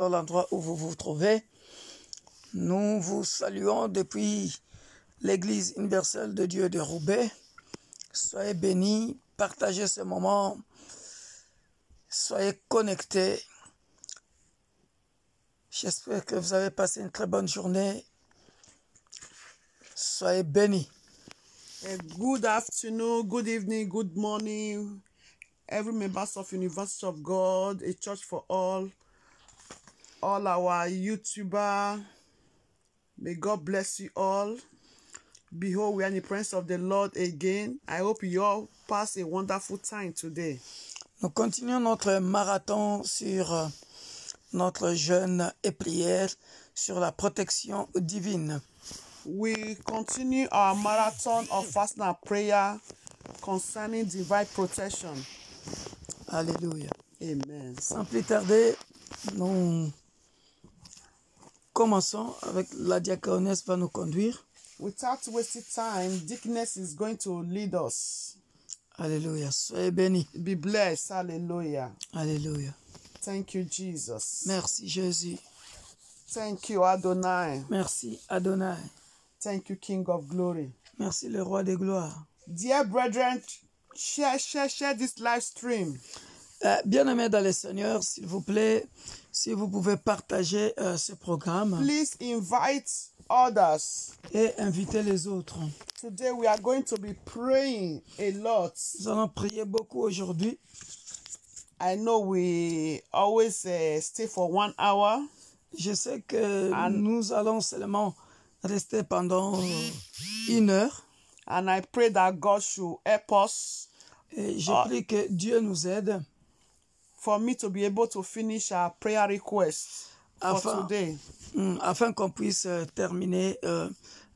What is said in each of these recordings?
Dans l'endroit où vous vous trouvez, nous vous saluons depuis l'Église universelle de Dieu de Roubaix. Soyez bénis, partagez ce moment, soyez connectés. J'espère que vous avez passé une très bonne journée. Soyez bénis. Good afternoon, good evening, good morning, every members of University of God, a church for all our YouTuber. May God bless you all. Behold, we are in the presence of the Lord again. I hope you all pass a wonderful time today. Nous continuons notre marathon sur notre jeûne et prière sur la protection divine. We continue our marathon of fasting and prayer concerning divine protection. Alléluia. Amen. Sans plus tarder, nous commençons avec la diaconesse va nous conduire. Without wasting time, Deaconess is going to lead us. Alléluia. Soyez bénis. Be blessed. Hallelujah. Alléluia. Thank you, Jesus. Merci Jésus. Thank you, Adonai. Merci Adonai. Thank you, King of Glory. Merci le roi des gloires. Dear brethren, share this live stream. Bien-aimés dans le Seigneur, s'il vous plaît, si vous pouvez partager ce programme. Please invite others. Et inviter les autres. Today we are going to be praying a lot. Nous allons prier beaucoup aujourd'hui. I know we always stay for 1 hour. Je sais que nous allons seulement rester pendant 1 heure. And I pray that God should help us. Et je prie que Dieu nous aide. For me to be able to finish our prayer request for today. Afin qu'on puisse terminer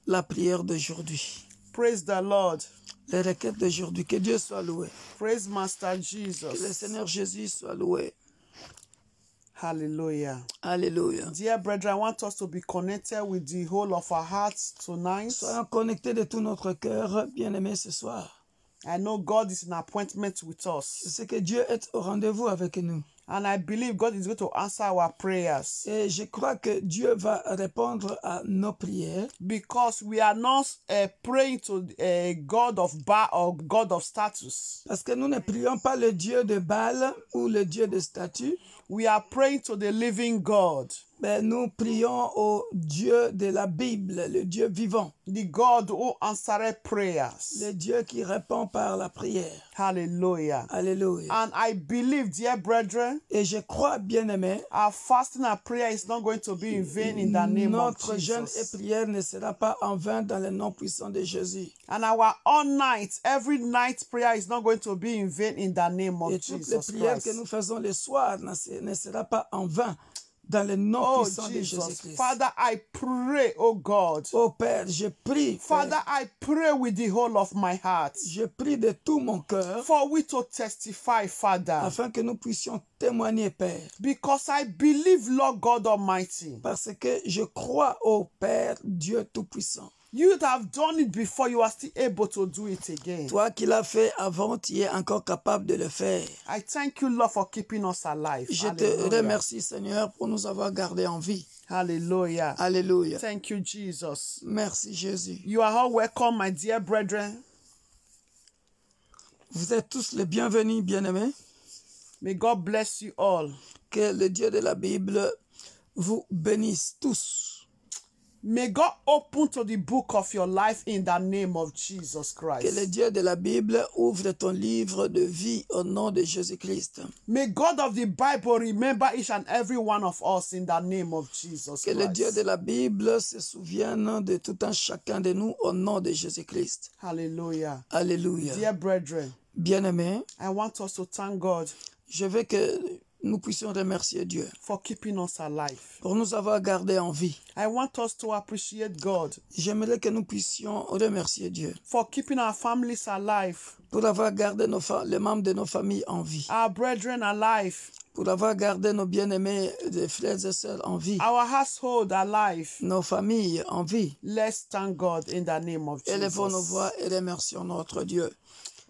la prière d'aujourd'hui. Praise the Lord. Les requêtes d'aujourd'hui. Que Dieu soit loué. Praise Master Jesus. Que le Seigneur Jésus soit loué. Hallelujah. Alléluia. Dear brethren, I want us to be connected with the whole of our hearts tonight. Soyons connectés de tout notre cœur, bien-aimés, ce soir. I know God is in appointment with us. Je sais que Dieu est au rendez-vous avec nous. And I believe God is going to answer our prayers. Et je crois que Dieu va répondre à nos prières. Because we are not praying to a God of Baal or God of status. Parce que nous ne prions pas le Dieu de Baal ou le Dieu de statue. We are praying to the living God. Mais nous prions au Dieu de la Bible, le Dieu vivant. The God who answered prayers. Le Dieu qui répond par la prière. Hallelujah. Alléluia. And I believe, dear brethren, et je crois, bien-aimés, our fasting and prayer is not going to be in vain in the name of Jesus. Notre jeûne et prière ne sera pas en vain dans le nom puissant de Jésus. And our all night, every night prayer is not going to be in vain in the name of Jesus. Et toutes les prières que nous faisons le soir ne sera pas en vain. Dans le nom puissant de Jésus-Christ. Father, I pray, oh God. Oh Père, je prie. Father, I pray with the whole of my heart. Je prie de tout mon cœur. For we to testify, Father. Afin que nous puissions témoigner, Père. Because I believe, Lord God Almighty. Parce que je crois au Père, Dieu Tout-Puissant. You have done it before, you are still able to do it again. Toi qui l'as fait avant, tu es encore capable de le faire. I thank you, Lord, for keeping us alive. Je te remercie, Seigneur, pour nous avoir gardés en vie. Hallelujah. Alléluia. Thank you, Jesus. Merci, Jésus. You are all welcome, my dear brethren. Vous êtes tous les bienvenus, bien-aimés. May God bless you all. Que le Dieu de la Bible vous bénisse tous. May God open to the book of your life in the name of Jesus Christ. Que le Dieu de la Bible ouvre ton livre de vie au nom de Jésus-Christ. May God of the Bible remember each and every one of us in the name of Jesus Christ. Que le Dieu de la Bible se souvienne de tout un chacun de nous au nom de Jésus-Christ. Hallelujah. Alléluia. Dear brethren, bien-aimés, I want us to thank God. Je veux que nous puissions remercier Dieu for keeping us alive. Pour nous avoir gardés en vie. I want us to appreciate God. J'aimerais que nous puissions remercier Dieu. For keeping our families alive. Pour avoir gardé les membres de nos familles en vie. Our brethren alive. Pour avoir gardé nos bien-aimés frères et sœurs en vie. Our household alive. Nos familles en vie. Let's thank God in the name of Jesus. Élevons nos voix et remercions notre Dieu.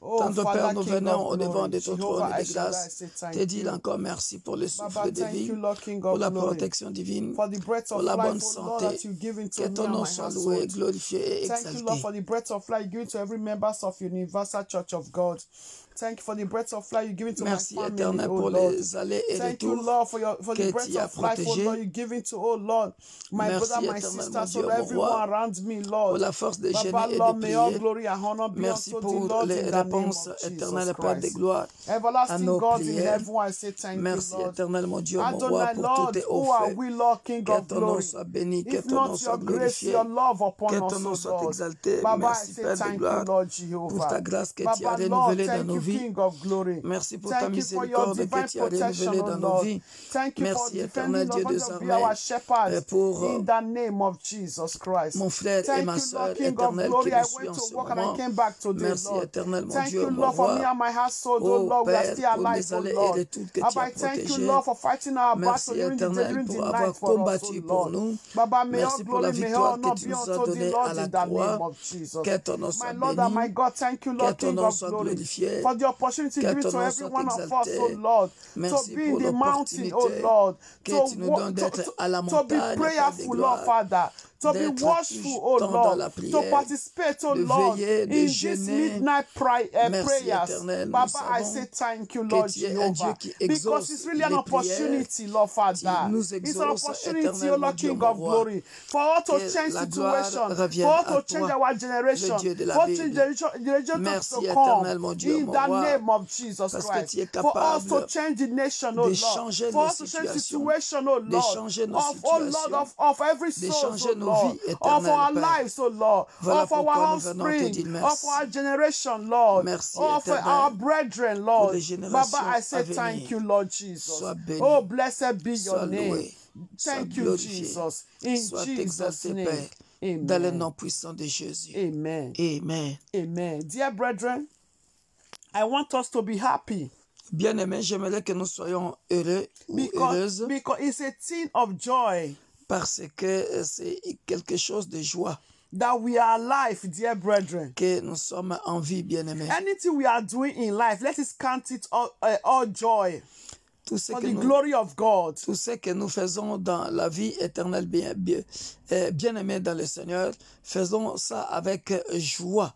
Oh, Tendre Père, Father, nous King venons of au devant glory, de ton Jehovah, trône I de shall grâce. say thank Te dire you. encore merci pour le Baba, souffle de thank you, vie, Lord, King pour of la glory, protection divine, for the breath pour of la bonne life, oh Lord, that santé. you've given to Que me ton and nom my soit loué, household. glorifié et Thank you, Lord, exalté. for the breath of life you give to every members of Universal Church of God. Thank you for the breath of life you give to my Merci family, éternel oh pour Lord. les allées et Thank you, retours Lord, for the que breath tu as of life, oh Lord, protégés. you give to, oh Lord, my brother, Merci my éternel, sister, mon so Dieu, mon everyone roi, around me, pour Lord. la force de Baba, gêner et de Lord, may all prier. glory and honor be Merci unto pour the Lord les in the name réponses of Jesus éternelles, Père de Christ. gloire, à Everlasting nos God in prières. heaven, I say thank you, Merci Lord. éternel, mon Dieu, mon roi, Adonai, pour tous Lord, tes hauts who are faits. we, Lord, King Que of ton nom glory? soit béni, que If ton nom not soit your grace, glorifié, your love upon que us, ton nom O soit Lord. exalté. Baba, I Merci, say Père de thank you, gloire, Lord pour ta Jehovah. grâce que tu as Baba, Lord, renouvelée dans thank nos you, vies. King of glory. Merci pour ta Thank you for your miséricorde que divine tu as protection, renouvelée O dans nos Lord. vies. Thank you for Merci, éternel defending Dieu us des to be armées, our shepherds pour in the name of Jesus Christ. mon frère et Thank ma you, Lord, sœur King of éternelle qui glory. I me suit went en to ce work and I moment. came back today, Merci, Lord. éternel, mon Thank Dieu, you, mon Lord, for me roi. and my household, oh Ô Lord. We are Père, still pour alive, les oh allées et Lord. retours que tu Baba, as I thank you, protégés. Lord, for fighting our battle Merci, during éternel, the pour night avoir for us, oh combattu pour Lord. nous. Baba, may all Merci pour la glory, may all victoire que honor tu be nous as unto the donnée à Lord la in the name croix. of Jesus. Que ton nom My soit Lord and my béni. God, thank you, Que Lord, ton King nom of soit glory, glorifié. for the opportunity Que given ton to nom every soit one of us, oh exalté. Lord, to Merci be in pour the mountain, oh l'opportunité Lord, que tu nous donnes d'être à la to be montagne, Père de prayerful, Lord, gloire, Father, to be d'être watchful, tout oh le temps dans Lord, la to prière, participate, oh de Lord, veiller, de in this jeûner. midnight Merci, prayers. éternel. Nous Baba, I savons say thank you, que Lord tu es un Dieu Jehovah, qui because exauce it's really an les prières. opportunity, Lord Tu Father. nous It's an exauces, opportunity, oh éternel, mon Lord Dieu, King mon of roi. glory, for us to Que change la gloire situation, revienne for us à to change toi, our le generation, Dieu de la for us to change Bible. the generation Merci, to come, éternel, mon Dieu, in mon the roi, name of Jesus parce que Christ, tu es for us to capable change the nation, oh de Lord, changer for nos us to change situations, situation, oh de Lord, changer nos of, oh Lord, situations, of every de soul, oh changer nos Lord, vies, of éternel our Père. lives, oh Lord, Voilà of our pourquoi nous venons te offspring, dire of merci. our generation, Lord, Merci, of our éternel, brethren, pour Lord. les Baba, générations I à say thank venir. you, Lord Jesus. Sois béni, Oh, blessed be your sois name. loué, sois Thank you, glorifié, Jesus. In sois Jesus' exalté, name. Père, dans le Amen. nom puissant de Jésus. Amen. Amen. Amen. Dear brethren, I want us to be happy Bien-aimés, j'aimerais que nous soyons heureux ou because heureuses it's a thing of joy parce que c'est quelque chose de joie that we are alive, dear brethren. que nous sommes en vie, bien-aimés. Anything we are doing in life, let us count it all joy Tout ce for que the nous glory of God. Tout ce que nous faisons dans la vie éternelle, bien-aimés dans le Seigneur, faisons ça avec joie.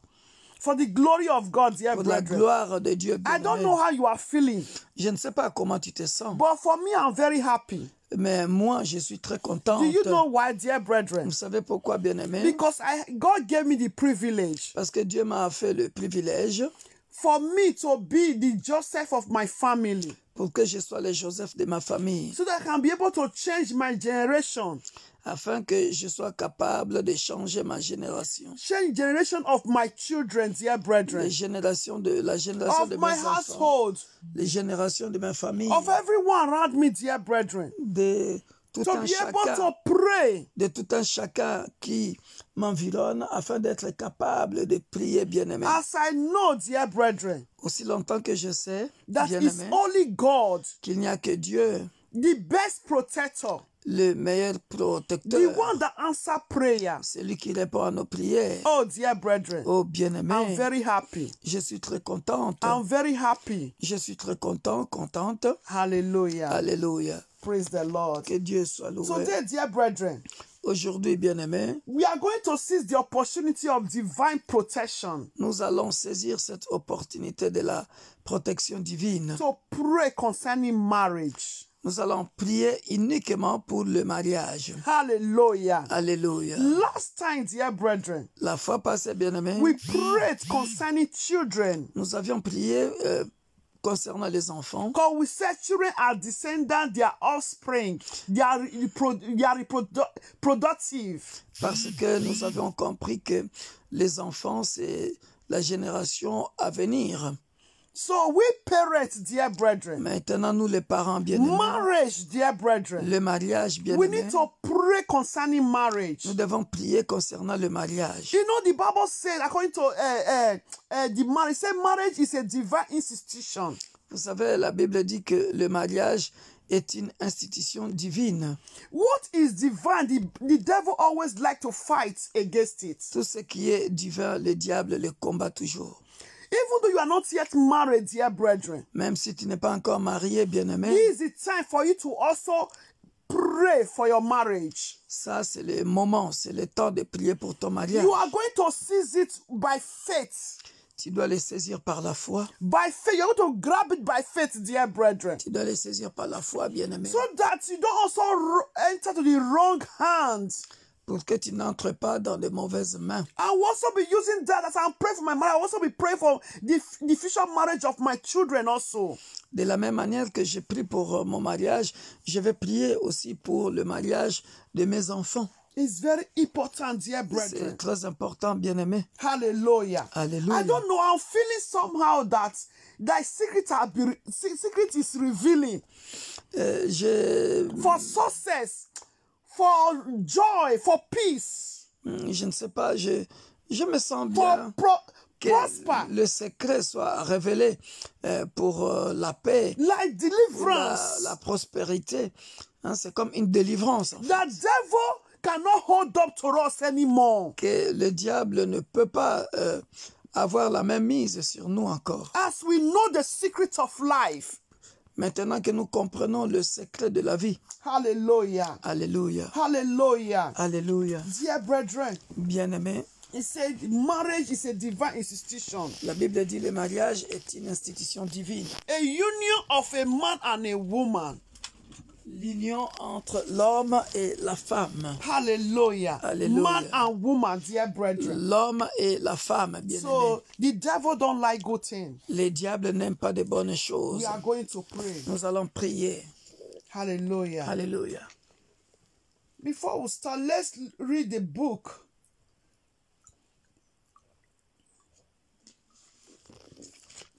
For the glory of God, dear Pour la brethren. gloire de Dieu, I don't bien-aimé. know how you are feeling, Je ne sais pas comment tu te sens, but for me, I'm very happy. mais moi, je suis très Do contente. you know why, dear brethren? Vous savez pourquoi, bien-aimé? Because God gave me the privilege Parce que Dieu m'a fait le privilège for me to be the Joseph of my family, pour que je sois le Joseph de ma famille, so that I can be able to change my generation, afin que je sois capable de changer ma génération. change generation of my children, dear brethren, La génération de of my mes enfants, household, les générations de ma famille, of everyone around me, dear brethren, de tout to un be able chacun, to pray de tout un chacun qui m'environne afin d'être capable de prier, bien-aimé. as I know, dear brethren, Aussi longtemps que je sais, that is bien-aimé, only God, qu'il n'y a que Dieu, the best protector, le meilleur the protecteur, one that answers prayers. celui qui répond à nos prières. Oh, dear brethren, Oh, I'm bien-aimé, very happy. je suis très contente. I'm very happy. Je suis très contente. Hallelujah. Alléluia. Praise the Lord. Que Dieu soit loué. Today, dear brethren, Aujourd'hui, bien-aimé, we are going to seize the opportunity of divine protection nous allons saisir cette opportunité de la protection divine. to pray concerning marriage. Nous allons prier uniquement pour le mariage. Hallelujah. Alléluia. Last time, dear brethren, La fois passée, bien-aimé, we prayed concerning children. nous avions prié concernant les enfants. Because we said children are descendants, their offspring, they are reproductive. Parce que nous avions compris que les enfants, c'est la génération à venir. So we parents, dear brethren, Maintenant, nous les parents bien-aimés, marriage, dear brethren, le mariage we bien-aimé, need to pray concerning marriage. nous devons prier concernant le mariage. You know, the Bible says, according to the marriage, say marriage is a divine institution. Vous savez, la Bible dit que le mariage est une institution divine. What is divine? The devil always like to fight against it. Tout ce qui est divin, le diable le combat toujours. Even though you are not yet married, dear brethren, Même si tu n'es pas encore marié, bien-aimé, this is the time for you to also pray for your marriage. ça c'est le moment, c'est le temps de prier pour ton mariage. You are going to seize it by faith. Tu dois les saisir par la foi. By faith, you're going to grab it by faith, dear brethren. Tu dois les saisir par la foi, bien-aimé. So that you don't also enter to the wrong hands. Pour que tu n'entres pas dans de mauvaises mains. I will also be using that as I'm praying for my marriage. I will also be praying for the future marriage of my children also. De la même manière que je prie pour mon mariage, je vais prier aussi pour le mariage de mes enfants. It's very important, dear C'est brethren. très important, bien-aimé. Hallelujah. Alléluia. I don't know. I'm feeling somehow that secret is revealing for success, for joy, for peace, Je ne sais pas, je me sens for bien que prosper, le secret soit révélé pour la paix, like pour deliverance. la prospérité. Hein, c'est comme une délivrance. En fait, The devil cannot hold up to us anymore. que le diable ne peut pas avoir la même mise sur nous encore. As we know the secret of life. Maintenant que nous comprenons le secret de la vie. Hallelujah. Alléluia. Hallelujah. Alléluia. Dear brethren, Bien-aimé, he said marriage is a divine institution. la Bible dit le mariage est une institution divine. A union of a man and a woman. L'union entre l'homme et la femme. Hallelujah. Hallelujah. Man and woman, dear brethren. L'homme et la femme, bien-aimé. So the devil don't like good things. Les diables n'aiment pas de bonnes choses. We are going to pray. Nous allons prier. Hallelujah. Alléluia. Before we start, let's read the book.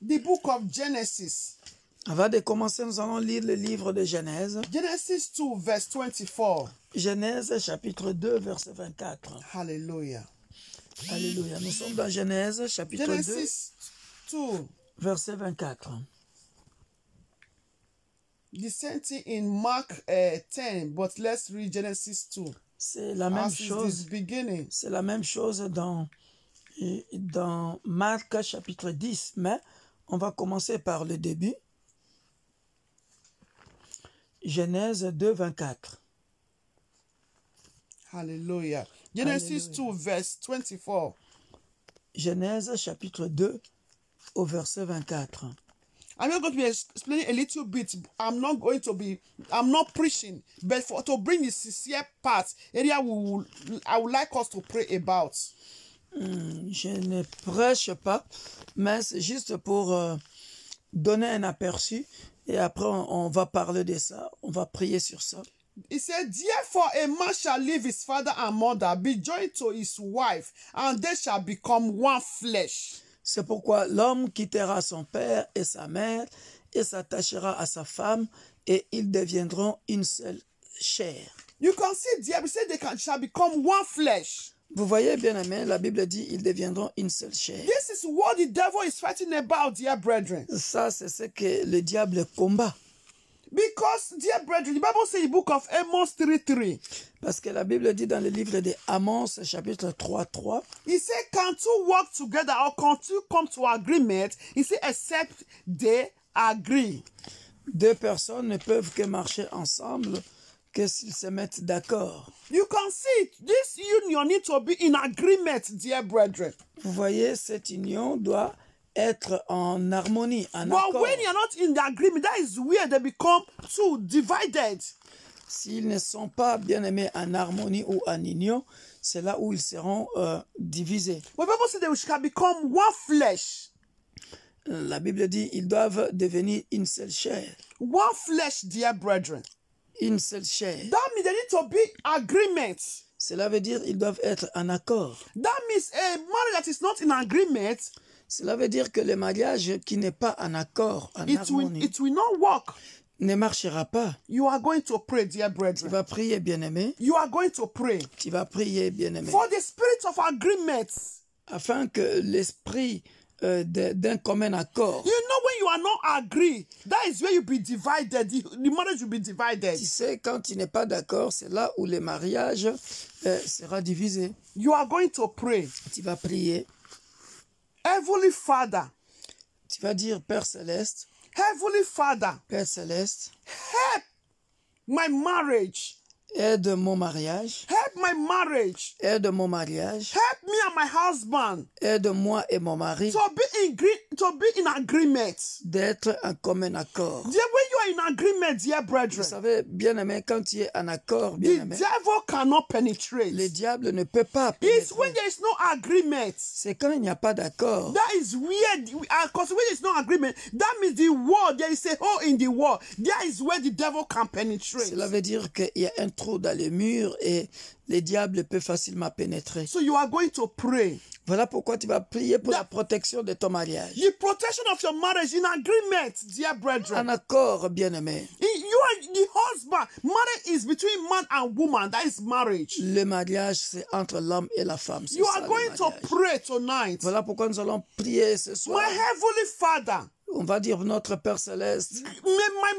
The book of Genesis. Avant de commencer, nous allons lire le livre de Genèse. Genesis 2, verse 24. Genèse chapitre 2, verset 24. Hallelujah. Alléluia. Nous sommes dans Genèse chapitre 2, Genesis 2. verset 24. The same thing in Mark 10, but let's read Genesis 2. C'est la même As is chose. this beginning. C'est la même chose dans Marc chapitre 10, mais on va commencer par le début. Genèse 2, 24. Hallelujah. Genesis 2, verse 24. Genèse chapitre 2 au verset 24. I'm not going to be explaining a little bit. I'm not preaching, but to bring the sincere part, area I would like us to pray about. Je ne prêche pas, mais c'est juste pour donner un aperçu et après on va parler de ça, on va prier sur ça. He said, therefore a man shall leave his father and mother, be joined to his wife, and they shall become one flesh. C'est pourquoi l'homme quittera son père et sa mère et s'attachera à sa femme et ils deviendront une seule chair. You can see there, he said shall become one flesh. Vous voyez, bien aimé, la Bible dit ils deviendront une seule chair. This is what the devil is fighting about, dear brethren. Ça, c'est ce que le diable combat. Because, dear brethren, the Bible says in the book of Amos 3:3. Parce que la Bible dit dans le livre de Amos, chapitre 3:3, He said, can two work together or can two come to agreement? He said, except they agree. deux personnes ne peuvent que marcher ensemble que s'ils se mettent d'accord. You can see this union needs to be in agreement, dear brethren. Vous voyez, cette union doit être en harmonie, en But accord. when you're not in the agreement, that is where they become two divided. S'ils ne sont pas bien aimés en harmonie ou en union, c'est là où ils seront divisés. But Bible says they shall become one flesh. La Bible dit ils doivent devenir une seule chair. One flesh, dear brethren. Une seule chair. That means there need to be agreement. Cela veut dire ils doivent être en accord. That means a marriage that is not in agreement, Cela veut dire que le mariage qui n'est pas en accord, en it harmonie, will not work. ne marchera pas. You are going to pray, dear Tu brethren. vas prier, bien-aimé. You are going to pray Tu vas prier, bien-aimé. for the spirit of agreement. Afin que l'esprit d'un commun accord. You know, when you are not agree, that is where you be divided. The marriage will be divided. Tu sais, quand tu n'es pas d'accord, c'est là où le mariage sera divisé. You are going to pray. Tu vas prier. Heavenly Father, Tu vas dire, Père Céleste, Heavenly Father, Père Céleste, help my marriage. aide mon mariage, Help my marriage. aide mon mariage, Help me and my husband aide moi et mon mari to be in agreement. d'être en commun accord. Dear, when you are in agreement, dear Vous brethren, savez, bien-aimé, quand tu es en accord, the bien-aimé, devil cannot penetrate. le diable ne peut pas It's pénétrer. when there is no agreement. C'est quand il n'y a pas d'accord. That is weird. Because when there is no agreement, that means the wall, there is a hole in the wall. That is where the devil can penetrate. Cela veut dire qu'il y a un trou dans le mur et les diables peuvent facilement pénétrer. So you are going to pray. Voilà pourquoi tu vas prier pour la protection de ton mariage. The protection of your marriage in agreement, dear brethren. En accord, bien-aimé. You are the husband. Marriage is between man and woman. That is marriage. Le mariage, c'est entre l'homme et la femme. C'est You ça, are le going to mariage. pray tonight. Voilà pourquoi nous allons prier ce soir. My heavenly Father, On va dire notre Père Céleste, may my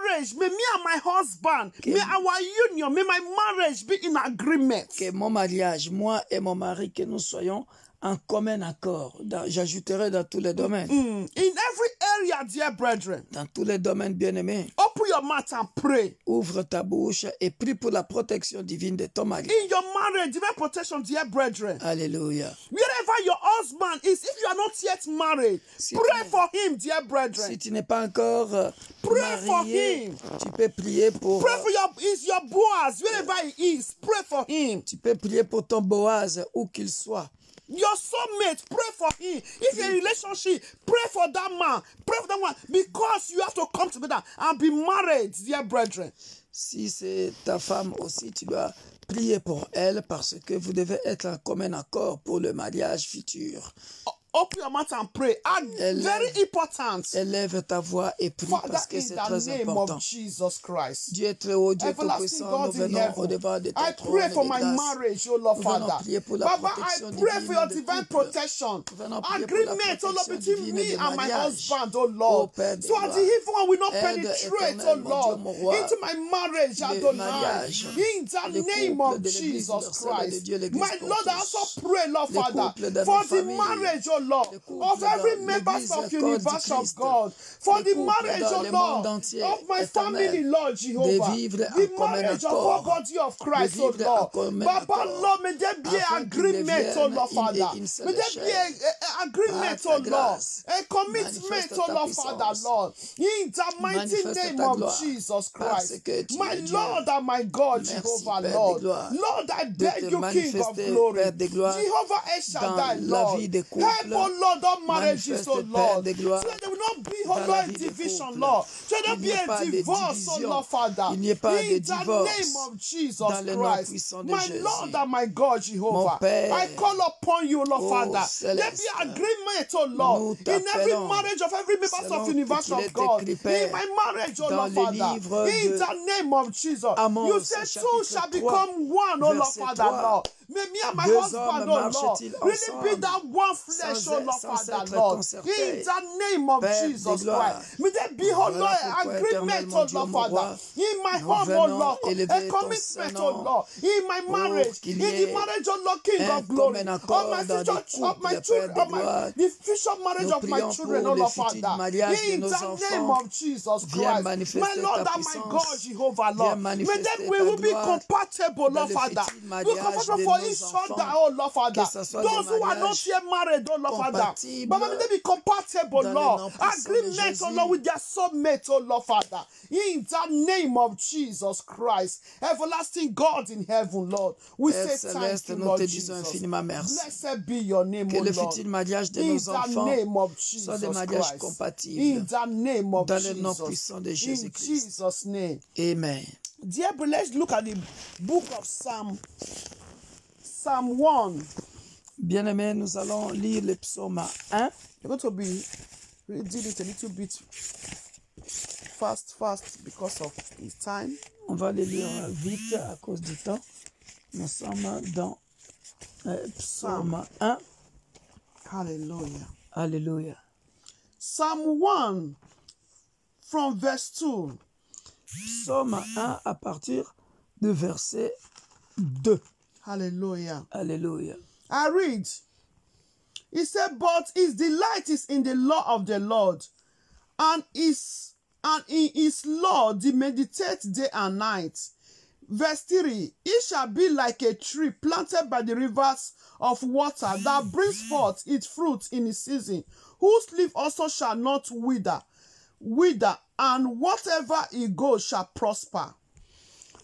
marriage, may me and my husband, may our union, may my marriage be in agreement. que mon mariage, moi et mon mari, que nous soyons en commun accord. J'ajouterai dans tous les domaines. In every area, dear brethren, Dans tous les domaines, bien-aimés. open your mouth and pray. Ouvre ta bouche et prie pour la protection divine de ton mari. In your marriage, divine protection, dear brethren. Alléluia. Wherever your husband is, if you are not yet married, pray for him, dear brethren. Si tu n'es pas encore Pray for marié, him. tu peux prier pour Pray for your Boaz, wherever he is. Pray for him. tu peux prier pour ton Boaz où qu'il soit. Your soulmate, pray for him. If you're in a relationship, pray for that man. Pray for that one. Because you have to come together and be married, dear brethren. Si c'est ta femme aussi, tu dois prier pour elle parce que vous devez être en commun accord pour le mariage futur. Open your mouth and pray. And very important. Élève ta voix et prie Father, parce que in c'est the très name important. of Jesus Christ. Dieu est très haut, Dieu Everlasting tout-puissant, nous God in venons au heaven. devant de ton I trône pray for de my grâce. marriage, oh Lord Nous venons Father. prier pour la Baba, I protection pray for divine your de divine couple. protection. Nous venons prier pour la Agreement, oh Lord, protection between divine me de and my mariage. husband, oh Ô Lord. Père de So that the gloire, evil one will not aide penetrate, éternel, oh mon Lord, Dieu, mon roi, into my marriage, le Adonai. mariage, In the les name couples of de l'Église Jesus universelle de Christ. Dieu, l'Église My pour Lord, I tous. also pray, Lord Les Father, couples de for nos the familles, marriage, oh Lord, les couples of every dans member l'Église of corps du Universal Christ, God, for les the couples marriage, dans oh le Lord, monde entier, of my éternel, family, Lord Jehovah, de vivre en the commun marriage of accord, all body of Christ, de oh vivre en Lord. commun Papa, accord, Lord, may there be afin an qu'ils agreement, oh deviennent Lord Father. une seule May there be chair. an agreement, Par ta oh Lord, grâce, a commitment, manifeste oh ta Lord Father, puissance. Lord, in the mighty Manifeste name ta of gloire, Jesus parce Christ. que tu My es Dieu. Lord and my God, Merci, Jehovah, Père Lord. de gloire, Lord, I de beg te you, King of manifester, glory. Père de gloire, Jehovah El Shaddai, dans la Lord. vie des couples. Help, oh Lord, all marriages, Manifeste, oh Père Lord. de gloire, So that there will not be, dans oh la Lord, vie des division, couples. Lord. So there Il will n'y be ait a pas de divorce, oh division. Lord, Father. Il n'y ait pas de In the divorce. name of Jesus Dans le nom Christ. puissant de My Jésus. Lord and my God, Jehovah. Père, I call upon you, Lord ô Father. There be Céleste, agreement, oh Lord. nous In every t'appelons, marriage of every member selon of ce Universal qu'il est God. écrit, Père, In my marriage, oh dans Lord le Father. livre In de the name of Jesus. Amos, You said two chapitre shall 3, become one, oh Lord verset Father, 3. Lord. May me and my Deux husband, hommes oh Lord, marchent-ils really be ensemble that one flesh, sans oh Lord sans Father, être Lord. concertés. In the name of Père de Jesus gloire, Christ. May there be, oh voilà Lord, pourquoi, agreement, éternel, mon oh Dieu, Lord mon Father. roi, In my nous home, oh venons Lord, élever a ton commitment, Saint-Nom oh Lord. In my marriage, qu'il in y ait the marriage, oh Lord, King un of glory. commun Of accord my dans future, les of my couples, children, Père of de my, gloire. the future marriage Nous of my prions children, pour oh les Lord futurs Father. mariages de In nos the name enfants. of Jesus Viens Christ. manifester My Lord ta and my puissance. God, Jehovah, Viens Lord. May manifester that we ta will be gloire compatible, dans Lord le Father. futur Be mariage compatible de for nos each enfants. other, oh Lord Father. Que ce soit Those des who are not mariages yet married, oh Lord Father. compatibles But may they be compatible, dans le Lord. nom puissant de Agreement, Jésus. oh Lord, with their soulmate, oh Lord Father. In the name of Jesus Christ, everlasting God in heaven, Lord. We Père say thank Céleste, you, nous Lord te disons Jesus. infiniment merci. Blessed be your name, Que oh le Lord. futur mariage de In nos the enfants name of soit des Jesus mariages Christ. compatibles In the name of dans le nom Jesus. puissant de In Jésus-Christ. Jesus' name. Amen. Dear brethren, let's look at the book of Psalm 1. Bien-aimés, nous allons lire le psaume 1. We're going to be reading it a little bit fast because of his time. On va le lire vite à cause du temps. Nous sommes dans psaume 1. Hallelujah. Alléluia. Psalm 1 from verse 2. Psaume 1 à partir du verset 2. Hallelujah. Alléluia. I read, He said, but his delight is in the law of the Lord, and in his law he meditates day and night. Verse 3, he shall be like a tree planted by the rivers of water that brings forth its fruit in its season, whose leaf also shall not wither, and whatever he goes shall prosper.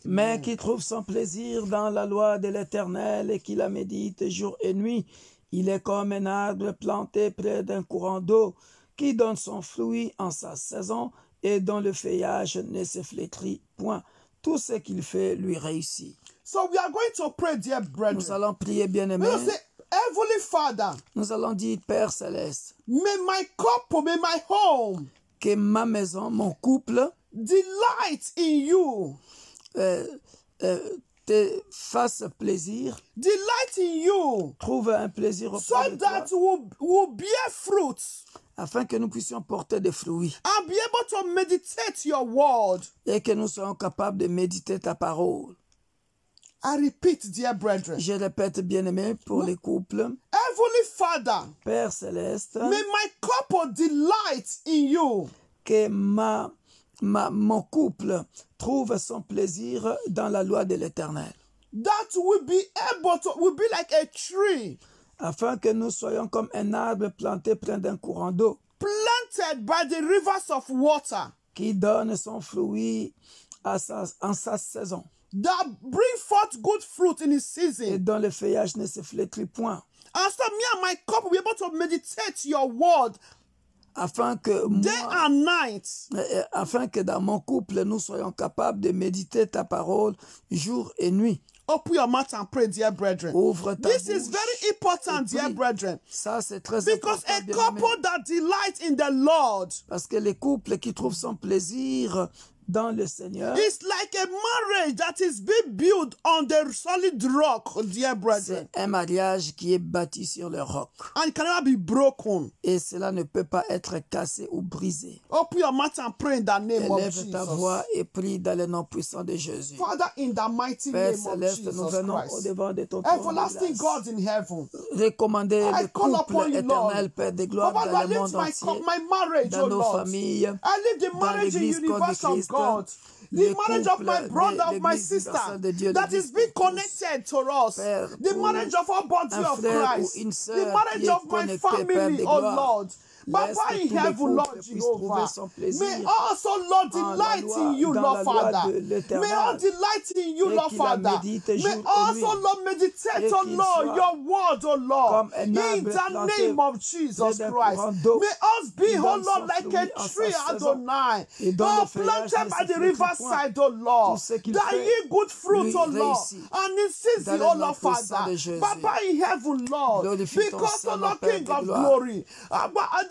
Mais qui trouve son plaisir dans la loi de l'Éternel et qui la médite jour et nuit, il est comme un arbre planté près d'un courant d'eau qui donne son fruit en sa saison et dont le feuillage ne se flétrit point. Tout ce qu'il fait lui réussit. So we are going to pray, dear brethren. Nous allons prier, bien-aimés. We will say, Heavenly Father, Nous allons dire, Père céleste, may my couple, may my home que ma maison, mon couple, delight in you. te fasse plaisir, Delight in you, trouve un plaisir so auprès de toi, that we'll bear fruits afin que nous puissions porter des fruits and be able to meditate your word. et que nous soyons capables de méditer ta parole. I repeat, dear brethren, Je répète, bien-aimés, pour les couples, Heavenly Father, Père céleste, may my couple delight in you. que mon couple trouve son plaisir dans la loi de l'Éternel, That we'll be like a tree afin que nous soyons comme un arbre planté près d'un courant d'eau planted by the rivers of water qui donne son fruit en sa saison that bring forth good fruit in its et season. dont le feuillage ne se flétrit point, And so me and my couple will be able to meditate your word afin que day moi, and night. afin que dans mon couple, nous soyons capables de méditer ta parole jour et nuit. Open your mouth and pray, dear brethren. Ouvre ta This is bouche very important, et dear prie. brethren. Ça, c'est très Because important, a bien-aimé, couple that delight in the Lord parce que les couples qui trouvent son plaisir dans le Seigneur, is like a marriage that is being built on the solid rock, dear brethren. c'est un mariage qui est bâti sur le roc. And it can never be broken. Et cela ne peut pas être cassé ou brisé. Open your mouth and pray in the name of Élève ta Jesus. voix et prie dans le nom puissant de Jésus. Father, in the mighty Père name of céleste, nous Jesus venons au Christ. devant de ton trône de Everlasting grâce. God in heaven. Recommander I le call couple upon you, Lord. éternel, Père de gloire, Father, dans I le lift monde entier, my marriage, dans oh nos Lord. familles, I live the dans marriage in l'église corps de universe of Christ, God. The les marriage of my couples brother, de of my l'église sister, universelle de Dieu, that l'église is being pour tous. connected to us. Père, The pour marriage of our body un of frère Christ. ou une The sœur marriage qui est of my connecté, Père family, de oh gloire. Lord. Laisse Papa que in tous les heaven, couples Lord puissent Jehovah. trouver son plaisir May also, Lord, en la delight loi, in you, dans Lord la loi Father. de l'Éternel. May all delight in you, Et Lord qu'il la Father. médite May jour et also, nuit. Lord, meditate, Et oh qu'il Lord, soit your word, oh Lord. comme un In arbre the planté name of près Jesus d'un Christ. courant d'eau May us be, qui oh donne Lord, son like a fruit en sa tree, saison. Adonai. Et dont Oh, le feuillage planted ne by se the flétrit riverside, oh Lord. Tout ce qu'il That fait ye good fruit, lui oh Lord. réussit. And in season, Dans le oh nom Lord puissant Father. de Jésus. Papa in heaven, Lord. Glorifie ton Because, oh Saint-Nom, Lord, Père King de of gloire. glory.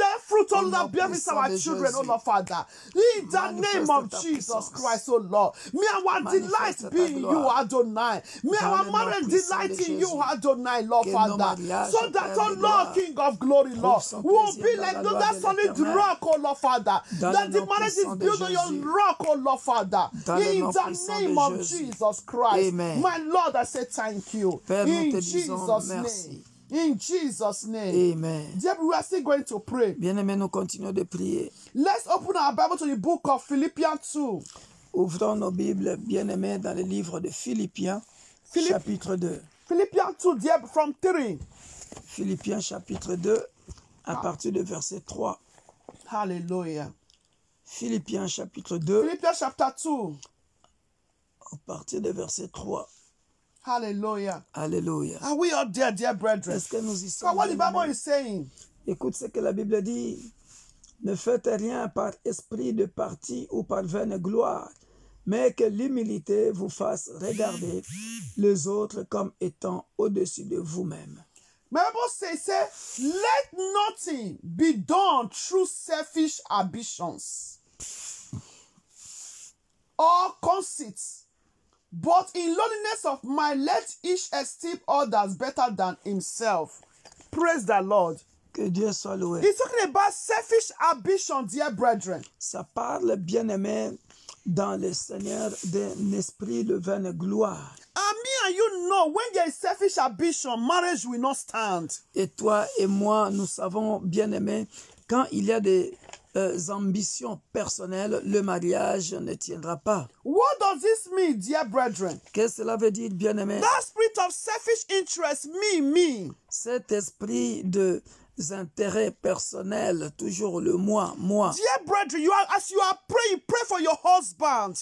The fruit, oh Au nom Lord, bear with puissant our de children, oh Jésus. Lord Father. In the name Manifeste of ta Jesus puissance. Christ, oh Lord. May our Manifeste delight ta be in you, gloire. Adonai. May Dans our le nom marriage puissant delight de in you, Jésus. Adonai, Lord Que nos Father. mariages, So that, Père oh de Lord, gloire, King of glory, Lord, son will plaisir be dans like la loi that de solid l'Éternel. rock, oh Lord Father. Dans That le the nom marriage is puissant de built on Jésus. your rock, oh Lord Father. Dans le In nom the puissant name de of Jésus. Jesus Christ. Amen. My Lord, I say thank you. Père, nous In te disons Jesus' merci. name. In Jesus' name. Amen. Dear, we are still going to pray. Bien-aimés, nous continuons de prier. Let's open our Bible to the book of Philippians 2. Ouvrons nos Bibles, bien-aimés, dans le livre de Philippiens, chapitre 2. Philippians 2, dear, from 3. Philippiens, chapitre 2, à partir de verset 3. Hallelujah. Philippiens, chapitre 2, Philippians chapter 2. à partir de verset 3. Hallelujah. Alléluia. Are we all there, dear brethren? Est-ce que nous y So sommes? what the Bible bien-aimés? is saying. Écoute ce que la Bible dit. Ne faites rien par esprit de parti ou par vaine gloire, mais que l'humilité vous fasse regarder les autres comme étant au-dessus de vous-même. The Bible says, let nothing be done through selfish ambitions or conceits, but in lowliness of mind, let each esteem others better than himself. Praise the Lord. Que Dieu soit loué. He's talking about selfish ambition, dear brethren. Ça parle, bien-aimé, dans le Seigneur d'un esprit de vaine gloire. And me and you know when there is selfish ambition, marriage will not stand. Et toi et moi, nous savons, bien-aimés, quand il y a des ambitions personnelles, le mariage ne tiendra pas. What does this mean, dear brethren? Qu'est-ce que cela veut dire, bien-aimés? That spirit of selfish interest, me. Cet esprit de intérêts personnels, toujours le moi. Dear brethren, as you are praying, pray for your husband.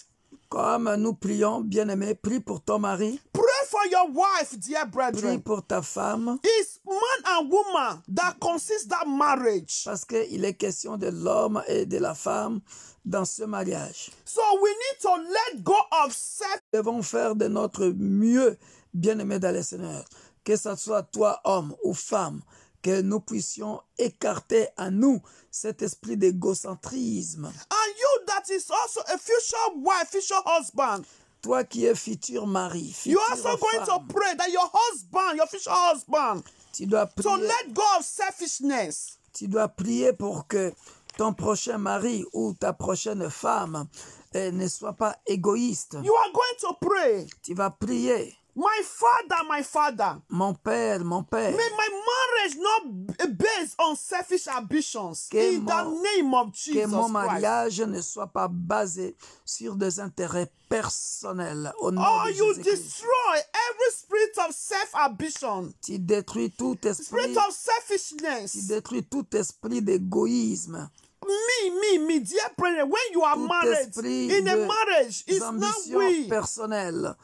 Comme nous prions, bien-aimé, prie pour ton mari. Pray for your wife, dear Prie brethren. pour ta femme. It's man and woman that consists that marriage. Parce qu'il est question de l'homme et de la femme dans ce mariage. So we need to let go of self. Nous devons faire de notre mieux, bien-aimé dans le Seigneur. Que ce soit toi, homme ou femme, que nous puissions écarter à nous cet esprit d'égocentrisme. And you that is also a future wife, future husband. Toi qui es futur mari, You future also going to femme, pray that your husband, your future husband, tu dois to prier. let go of selfishness. Tu dois prier pour que ton prochain mari ou ta prochaine femme ne soit pas égoïste. You are going to pray. Tu vas prier. My father, Mon père, may my marriage not be based on selfish ambitions. Que In the name of que Jesus mon Christ. mariage ne soit pas basé sur des intérêts personnels. Au nom Oh, de you Jésus-Christ. destroy every spirit of self-ambition, Tu détruis tout spirit esprit, of tu selfishness. détruis tout esprit d'égoïsme. Me, dear brethren, when you are Tout married, esprit in a de marriage, it's not ambitions we. personnelles.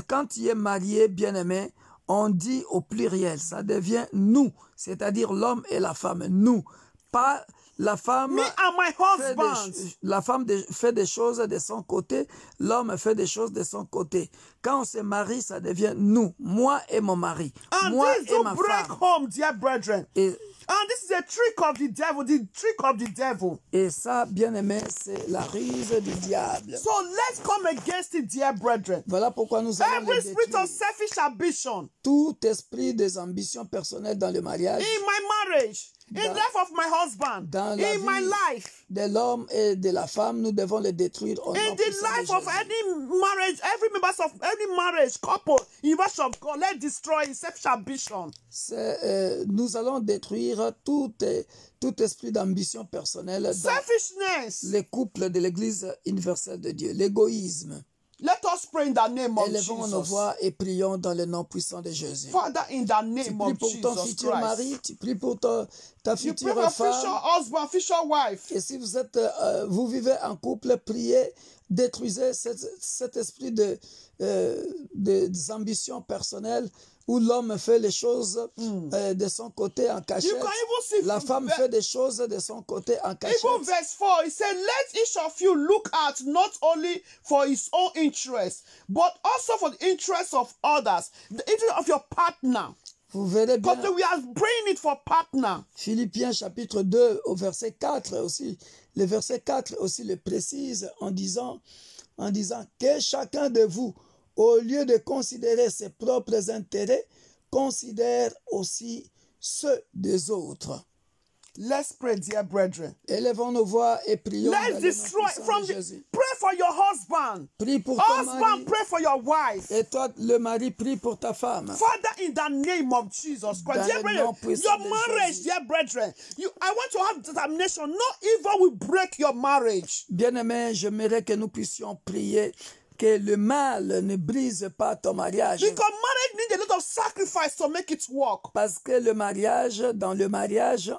Quand tu es marié, bien-aimé, on dit au pluriel, ça devient nous, c'est-à-dire l'homme et la femme. Nous, pas la femme. Me and my husband. La femme fait des choses de son côté, l'homme fait des choses de son côté. Quand on se marie, ça devient nous, moi et mon mari, And moi this et to ma break femme. home, dear brethren. Et, And this is a trick of the devil, et ça, bien-aimé, c'est la ruse du diable. So let's come against it, dear brethren. Voilà pourquoi nous allons Every le spirit détruire. of selfish ambition Tout esprit des ambitions personnelles dans le mariage, in my marriage, in the life of my husband, dans la in my vie life, de l'homme et de la femme, nous devons les détruire au nom in the puissant de life of Jésus. any marriage, every members of any marriage couple, in verse of God, let's destroy selfish ambition. Nous allons détruire tout esprit d'ambition personnelle dans Selfishness. les couples de l'Église universelle de Dieu, l'égoïsme. Let us pray in the name of Élevons nos Jesus. voix et prions dans le nom puissant de Jésus. Father, in the Tu name pries of pour ton Jesus futur Christ. mari, tu pries pour ta You pray future for future femme. husband, future wife. Et si vous vivez en couple, priez, détruisez cet esprit des ambitions personnelles où l'homme fait les choses de son côté en You cachette. can even see La femme fait des choses de son côté en cachette. even verse 4, it said, let each of you look at not only for his own interest, but also for the interest of others, the interest of your partner. Vous verrez bien, Because we are praying it for partner. Philippiens chapitre 2 au verset 4 aussi, le verset 4 aussi le précise en disant que chacun de vous, au lieu de considérer ses propres intérêts, considère aussi ceux des autres. Let's pray, dear brethren. Élevons nos voix et prions dans Let's le nom destroy puissant from de the, Jésus. pray for your husband. Prie pour ton mari Husband, pray for your wife. et toi, le mari, prie pour ta femme. Father, in the name of Jesus Christ, Dans dear le brethren, nom puissant your de marriage, Jésus. dear brethren, I want to have determination. No evil will break your marriage. Bien-aimé, j'aimerais que nous puissions prier que le mal ne brise pas ton mariage. Because marriage needs a lot of sacrifice to make it work. Parce que dans le mariage,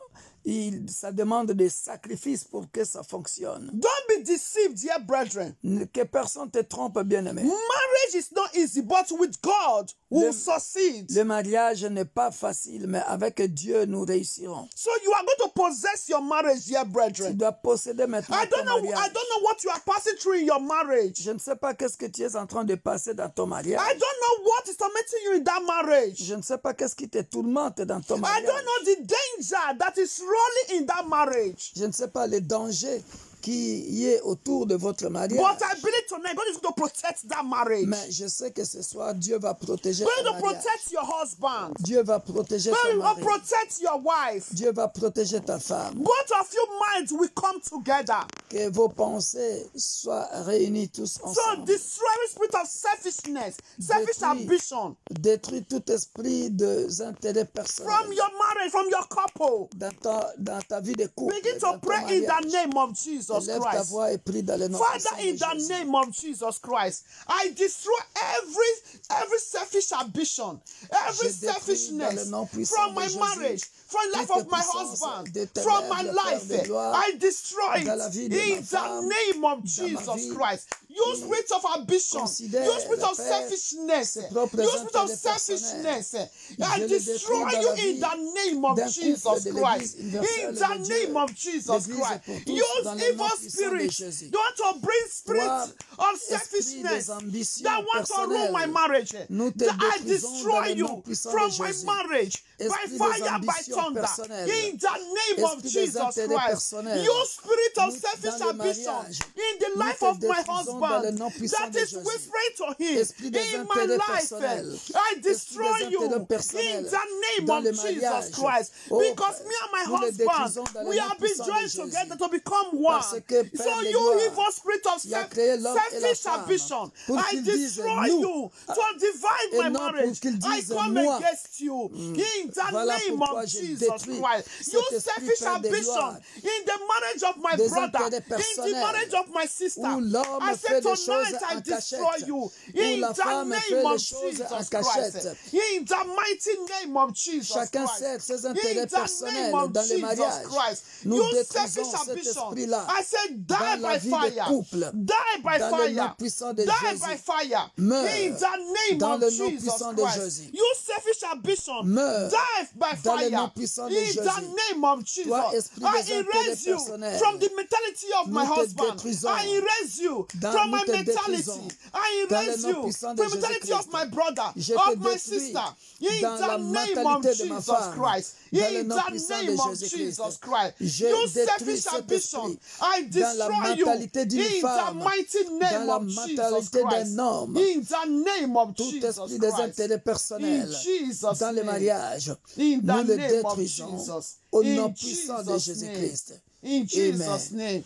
ça demande des sacrifices pour que ça fonctionne. Don't be deceived, dear brethren. Que personne te trompe, bien-aimé. Marriage is not easy, but with God, we will succeed. Le mariage n'est pas facile, mais avec Dieu, nous réussirons. So you are going to possess your marriage, dear Tu brethren. dois posséder maintenant I ton don't know what you are passing through in your marriage. Je ne sais pas qu'est-ce que tu es en train de passer dans ton mariage. I don't know what is tormenting you in that marriage. Je ne sais pas qu'est-ce qui te tourmente dans ton I mariage. don't know the danger that is rolling in that marriage. Je ne sais pas les dangers qui est autour de votre mariage. But I believe tonight God is going to protect that marriage. Mais je sais que ce soir, Dieu va protéger God ton is going to mariage. protect your husband. Dieu va protéger God ton is going mari. to protect your wife. Dieu va protéger ta femme. Both of you minds will come together. Que vos pensées soient réunies tous So ensemble. destroy every spirit of selfishness, selfish Détruis. ambition Détruis tout esprit d'intérêt personnel from your marriage, from your couple. dans ta vie de couple. Begin dans to ton pray in the mariage. name of Jesus Lève ta Christ. voix et prie dans le nom Father, puissant de in the Jésus. name of Jesus Christ, I destroy every selfish ambition, every Je détruis dans le selfishness nom puissant from de my Jésus. marriage, from the life Toute of my puissance husband, de ténèbres, from my Père life. de gloire, I destroy dans la it vie de in ma the femme, name of dans ma Jesus vie, Christ. You qui spirit of ambition, considère, you spirit of Père, selfishness, ses propres you spirit of intérêts selfishness. Je I le destroy détruis dans you la in vie the name of d'un Jesus couple de Christ. l'Église universelle In de the Dieu. name of Jesus L'Église Christ. est pour tous, Use dans le nom evil puissant de spirits. Jésus. You want to bring spirits Toi, of esprit selfishness des ambitions that want to ruin my personnelles, marriage. nous te That I détruisons destroy dans le nom you puissant from de my Jésus. marriage by Esprit des fire, by ambitions thunder. personnelles, In the name of esprit des Jesus intérêts Christ. personnels, You spirit of nous, selfish dans le ambition mariage, in the nous life te of my détruisons dans le husband nom puissant that de is Jésus. whispering to him Esprit des in my intérêts life. personnels, I esprit destroy des you intérêts in personnels the name dans of le Jesus mariage. Christ. Oh, Because Père, me and my nous le détruisons husband, dans le we nom have been puissant de joined Jésus. together to become one. Parce que, Père So de you gloire, evil spirit of tu as créé l'homme et la selfish femme ambition, pour I qu'ils disent destroy nous you to divide et my non pour marriage. qu'ils I disent come moi. against you in the Voilà name pourquoi of je Jesus détruis Christ. cet You esprit, selfish Père de ambition gloire, in the marriage of my des brother, intérêts in the personnels, marriage of my sister. où l'homme I fait said les choses tonight I en destroy cachette, you où in la the femme fait name les of choses en Jesus cachette. Christ. In the mighty name of Jesus Chacun Christ. sert ses In intérêts the personnels name of dans le Jesus mariage. Christ. Nous You détruisons selfish cet ambition. esprit-là I said die dans la by vie de fire. couple, Die by dans le nom fire. puissant de Die Jésus. by fire. Meurs In the name dans of le nom Jesus puissant de Christ. Jésus. You selfish ambition. Meurs Die by dans le nom fire. puissant de In Jésus. the name of Jesus. Toi, esprit I des intérêts erase you personnels, from the mentality of my nous te husband. détruisons. I erase you from Nous my te mentality. détruisons. I Dans le erase nom you puissant de from the mentality of Jésus-Christ. my brother, Je te of my détruis sister. In dans la the name of mentalité de ma Jesus femme, Christ. dans le In nom the puissant de name of Jésus-Christ. Jesus Christ. Je You détruis selfish cet ambition. esprit I dans la destroy you mentalité d'une in the femme, mighty dans name la of Jesus mentalité Christ. d'un homme. In the name of Tout Jesus esprit des Christ. intérêts In personnels Jesus' dans le name. mariage, In the nous le name of détruisons Jesus. au In nom puissant de Jesus' name. Jésus-Christ. In Jesus' Amen. name.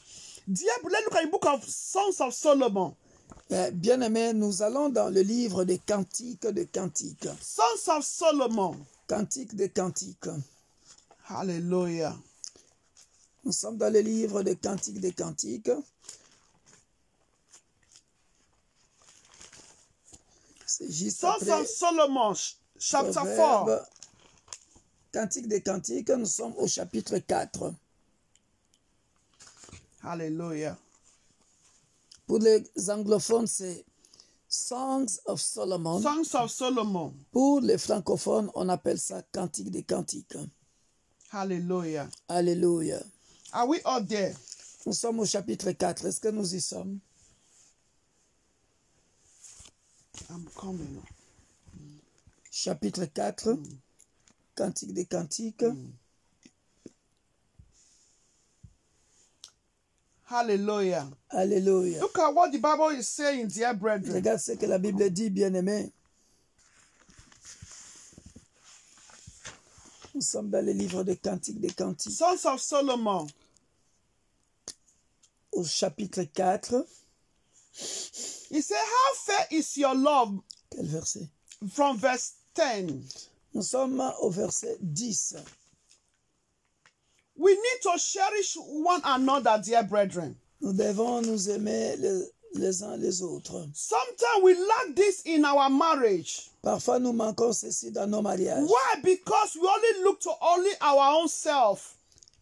Dear, let's look at the book of Songs of Solomon. Bien-aimés, nous allons dans le livre des Cantiques de Cantiques. Songs of Solomon. Cantiques de Cantiques. Hallelujah. Nous sommes dans le livre des Cantiques de Cantiques. C'est juste Songs après of Solomon, chapter 4. Proverbe. Cantiques de Cantiques, nous sommes au chapitre 4. Hallelujah. Pour les anglophones, c'est Songs of Solomon. Songs of Solomon. Pour les francophones, on appelle ça Cantique des Cantiques. Hallelujah. Alléluia. Are we all there? Nous sommes au chapitre 4. Est-ce que nous y sommes? I'm coming. Chapitre 4. Cantique des Cantiques. Hallelujah. Alléluia. Look at what the Bible is saying, dear brethren. Regarde ce que la Bible dit, bien-aimés. Nous sommes dans le livre des Cantiques des Cantiques. Songs of Solomon. Au chapitre 4. He said, how fair is your love? Quel verset? From verse 10. Nous sommes au verset 10. We need to cherish one another, dear brethren. Nous devons nous aimer les uns les autres. Sometimes we lack this in our marriage. Parfois, nous manquons ceci dans nos mariages. Why? Because we only look to only our own self.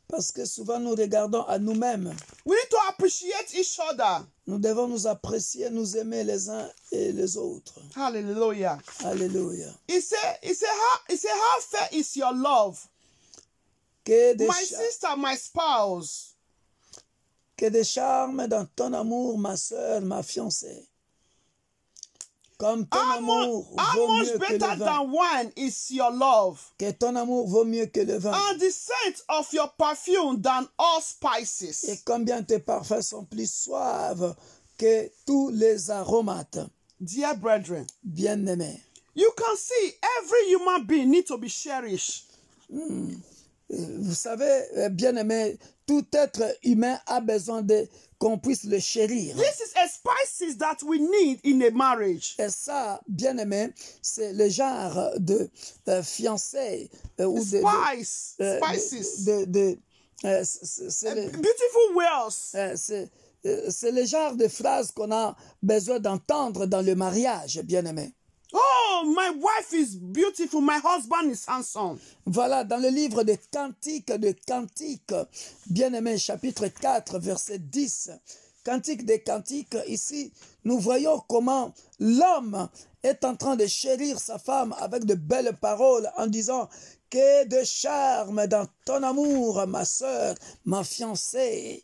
Parce que souvent, nous regardons à nous-mêmes. We need to appreciate each other. Nous devons nous apprécier, nous aimer les uns et les autres. Hallelujah. Alléluia. He said, how fair is your love? Que des, My sister, my spouse. que des charmes dans ton amour, ma soeur, ma fiancée. Comme ton amour How vaut much mieux que better le vin. than wine is your love? Que ton amour vaut mieux que le vin. And the scent of your perfume than all Et spices. combien tes parfums sont plus suaves que tous les aromates. Dear brethren, Bien-aimés, you can see every human being needs to be cherished. vous savez, bien-aimés, tout être humain a besoin qu'on puisse le chérir. This is a spices that we need in a marriage. Et ça, bien-aimé, c'est le genre de fiancé ou de Spices. c'est le- Beautiful words. c'est le genre de phrase qu'on a besoin d'entendre dans le mariage, bien-aimé. Oh, my wife is beautiful. My husband is handsome. Voilà, dans le livre de Cantiques, bien-aimé, chapitre 4, verset 10, Cantique des Cantiques, ici, nous voyons comment l'homme est en train de chérir sa femme avec de belles paroles en disant « Que de charme dans ton amour, ma sœur, ma fiancée !»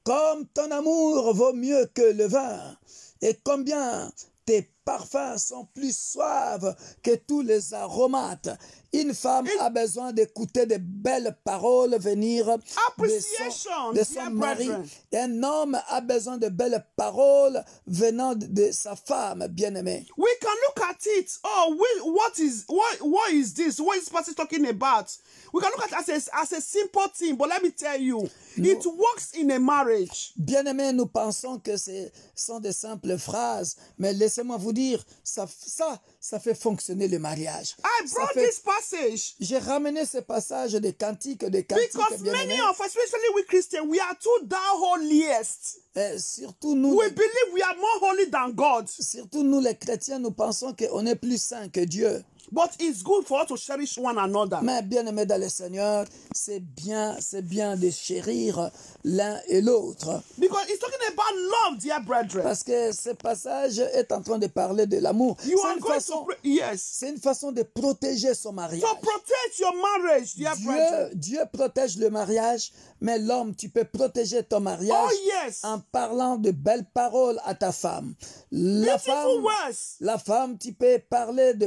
Comme ton amour vaut mieux que le vin, et combien tes parfums sont plus suaves que tous les aromates. Une femme a besoin d'écouter de belles paroles venir Appreciation, de son dear mari. brethren. Et un homme a besoin de belles paroles venant de sa femme bien-aimée. We can look at it. Oh, what is this? What is this person talking about? We can look at it as a simple thing, but let me tell you, it works in a marriage. Bien-aimés, nous pensons que ce sont des simples phrases, mais laissez-moi vous dire, ça fait fonctionner le mariage. I brought this passage J'ai ramené ce passage des cantiques, because bien-aimés. many of us, especially we Christians, we are too thou holiest. Surtout nous, We believe we are more holy than God. surtout nous les chrétiens, nous pensons qu'on est plus saints que Dieu. But it's good for us to cherish one another. Mais bien-aimés dans le Seigneur, c'est bien de chérir l'un et l'autre. Because it's talking about love, dear brethren. Parce que ce passage est en train de parler de l'amour. You are going to pray. Yes. C'est une façon de protéger son mariage. To protect your marriage, dear brethren. Dieu protège le mariage, mais l'homme, tu peux protéger ton mariage Oh, yes. en parlant de belles paroles à ta femme. Beautiful words. La femme, tu peux parler de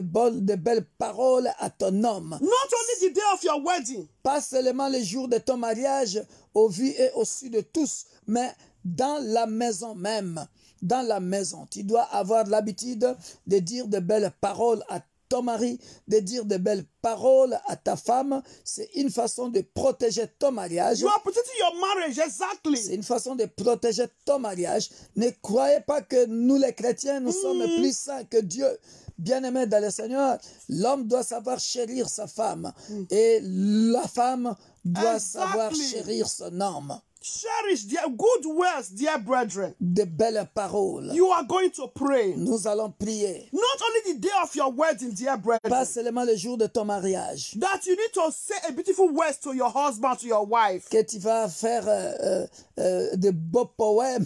belles paroles à ton homme. Not only the day of your wedding. Pas seulement le jour de ton mariage, au vu et au su de tous, mais dans la maison même. Dans la maison, tu dois avoir l'habitude de dire de belles paroles à ton mari, de dire de belles paroles à ta femme. C'est une façon de protéger ton mariage. You are protecting your marriage, C'est exactly. une façon de protéger ton mariage. Ne croyez pas que nous les chrétiens, nous sommes plus saints que Dieu. Bien-aimé dans le Seigneur, l'homme doit savoir chérir sa femme. Et la femme doit savoir chérir son homme. Cherish dear good words, dear brethren. De belles paroles. You are going to pray. Nous allons prier. Not only the day of your wedding, dear Pas brethren. seulement le jour de ton mariage. That you need to say a beautiful words to your husband, to your wife. Que tu vas faire de beaux poèmes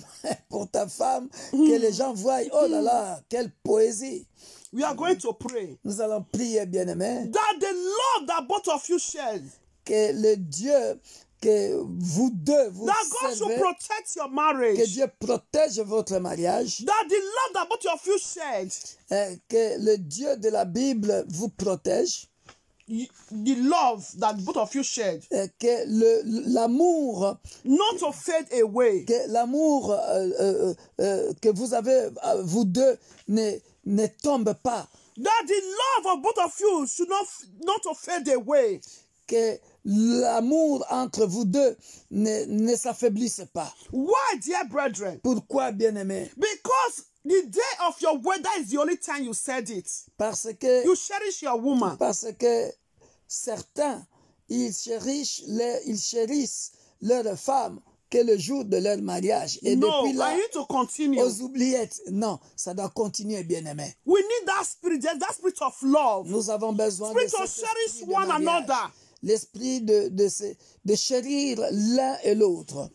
pour ta femme. Que les gens voient, oh là là, quelle poésie. We are going to pray. Nous allons prier, bien-aimé. That the love that both of you shared, Que le Dieu, que vous deux, vous that God should servez, protect your que marriage. Dieu protège votre mariage. That the love that both of you shared, Que le Dieu de la Bible vous protège. the love that both of you shared, Que l'amour, not to fade away. que l'amour que vous avez, vous deux, ne tombe pas. That the love of both of you should not to fade away. Que l'amour entre vous deux ne s'affaiblisse pas. Why, dear brethren? Pourquoi, bien-aimé? Because the day of your wedding is the only time you said it. Parce que, You cherish your woman. Certains, ils chérissent leur femme que le jour de leur mariage. Et No, depuis là, I need to continue. aux oubliettes, non, ça doit continuer, bien-aimé. We need that spirit of love. Nous avons besoin de Spirit to cet cherish esprit de one mariage. another. L'esprit de chérir l'un et l'autre.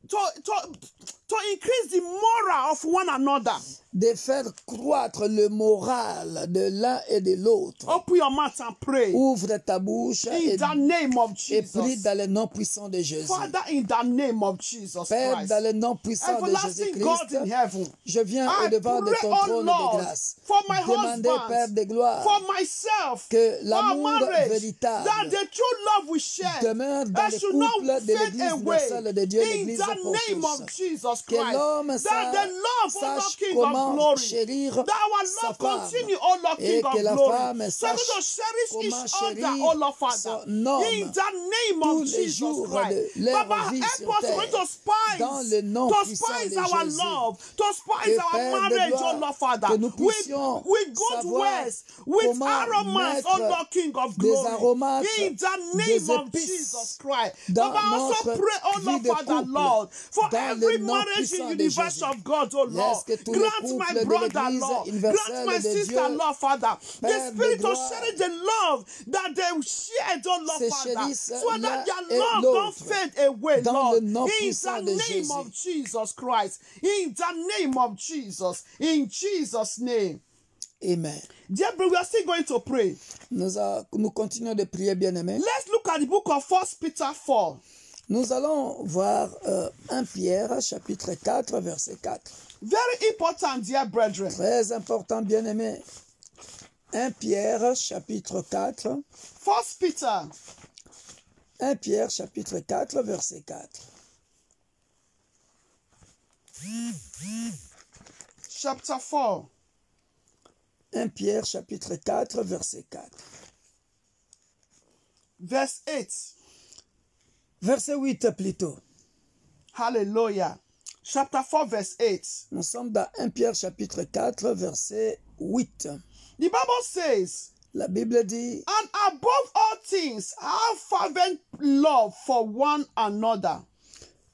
To increase the moral of one another. de faire croître le moral de l'un et de l'autre. Open your mouth and pray. Ouvre ta bouche In the name of et prie Jesus. dans le nom puissant de Jésus. Father, in the name of Jesus Père, Christ. dans le nom puissant de Everlasting God Jésus-Christ, in heaven. je viens I au-devant de pray, ton oh trône Lord, de grâce. for my Demander, Père husband, de gloire, for myself, que for l'amour marriage, véritable that the true love we share demeure dans les should not couples de fade l'Église away. universelle de Dieu, In l'Église the pour name tous. of Jesus Que Christ, l'homme that the love, oh Lord sache King of comment glory, chérir that our sa love femme continue, oh Lord et King que of la glory, femme so we sache to cherish comment each other, chérir oh Lord Father. son In homme the name tous of les Jesus jours Christ, de leur Baba, vie help sur us terre. to Dans spice, le nom puissant de our Jésus. love, to spice Que our Père de marriage, gloire, oh Lord Father, que nous puissions with good savoir words, with comment aromas, oh mettre Lord King of des glory. aromates, In the des name of épices Jesus Christ. dans Baba, I also notre pray, oh vie Lord de Father, couple, Lord, for dans every le nom marriage puissant in de universe Jésus. of God, oh Lord. Laisse que tous les Grant couples my de brother, l'Église Lord. universelle Grant my de sister, Dieu, Lord Father. The Père de spirit of gloire, sharing the love that they shared, oh Lord se Father. chérissent So l'un that their et love don't l'autre fade away, dans Lord. le nom In puissant the de name Jésus. of Jesus Christ. In the name of Jesus. In Jesus' name. Amen. Dear brother, we are still going to pray. Nous continuons de prier, bien-aimés. Let's look at the book of 1 Peter 4. Nous allons voir 1 Pierre, chapitre 4, verset 4. Very important, dear brethren. Très important, bien-aimés. 1 Pierre, chapitre 4. 1 Peter 1 Pierre, chapitre 4, verset 4. chapter 4. 1 Pierre, chapitre 4, verset 4. Verse 8. Verset 8 plutôt. Hallelujah. Chapter 4, verse 8. Nous sommes dans 1 Pierre, chapitre 4, verset 8. The Bible says, La Bible dit, and above all things, have fervent love for one another.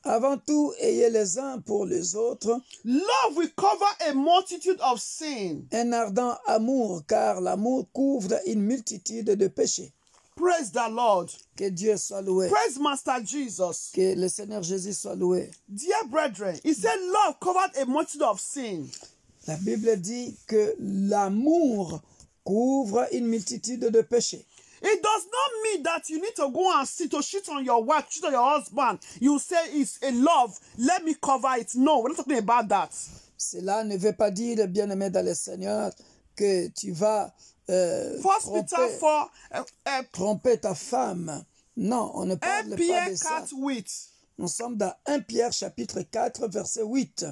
avant tout, ayez les uns pour les autres Love will cover a multitude of sin. un ardent amour, car l'amour couvre une multitude de péchés. Praise the Lord. Que Dieu soit loué. Praise Master Jesus. Que le Seigneur Jésus soit loué. Dear brethren, he said love covered a multitude of sin. La Bible dit que l'amour couvre une multitude de péchés. It does not mean that you need to go and sit to cheat on your wife, cheat on your husband. You say it's a love. Let me cover it. No, we're not talking about that. Cela ne veut pas dire, bien-aimé dans le Seigneur, que tu vas tromper ta femme. Non, on ne parle pas de ça. Nous sommes dans 1 Pierre chapitre 4, verset 8.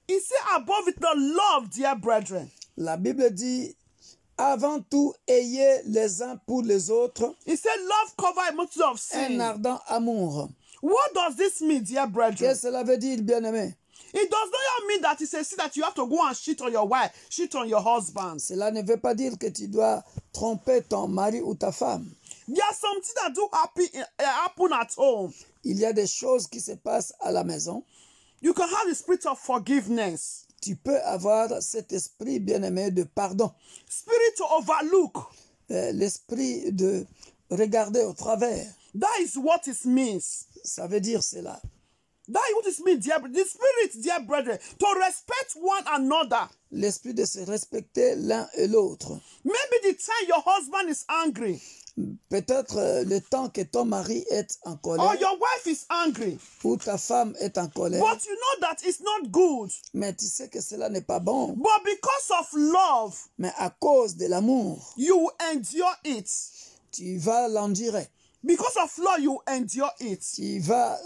He said above it the love, dear brethren. La Bible dit, avant tout, ayez les uns pour les autres He said love cover a multitude of sin. un ardent amour. What does this mean, dear brethren? Qu'est-ce que cela veut dire, bien-aimé? It does not mean that it's a sin that you have to go and cheat on your wife, cheat on your husband. Cela ne veut pas dire que tu dois tromper ton mari ou ta femme. There are some things that do happen at home. Il y a des choses qui se passent à la maison. You can have the spirit of forgiveness. Tu peux avoir cet esprit, bien-aimé, de pardon. Spirit to overlook. L'esprit de regarder au travers. That is what it means. Ça veut dire cela. That is what it means, dear brethren. The spirit, dear brethren, to respect one another. L'esprit de se respecter l'un et l'autre. Maybe the time your husband is angry. Peut-être le temps que ton mari est en colère. Or your wife is angry. Ou ta femme est en colère. But you know that it's not good. Mais tu sais que cela n'est pas bon. But because of love, mais à cause de l'amour, you will endure it. Tu vas l'endurer. Because of love, you endure it. Tu vas,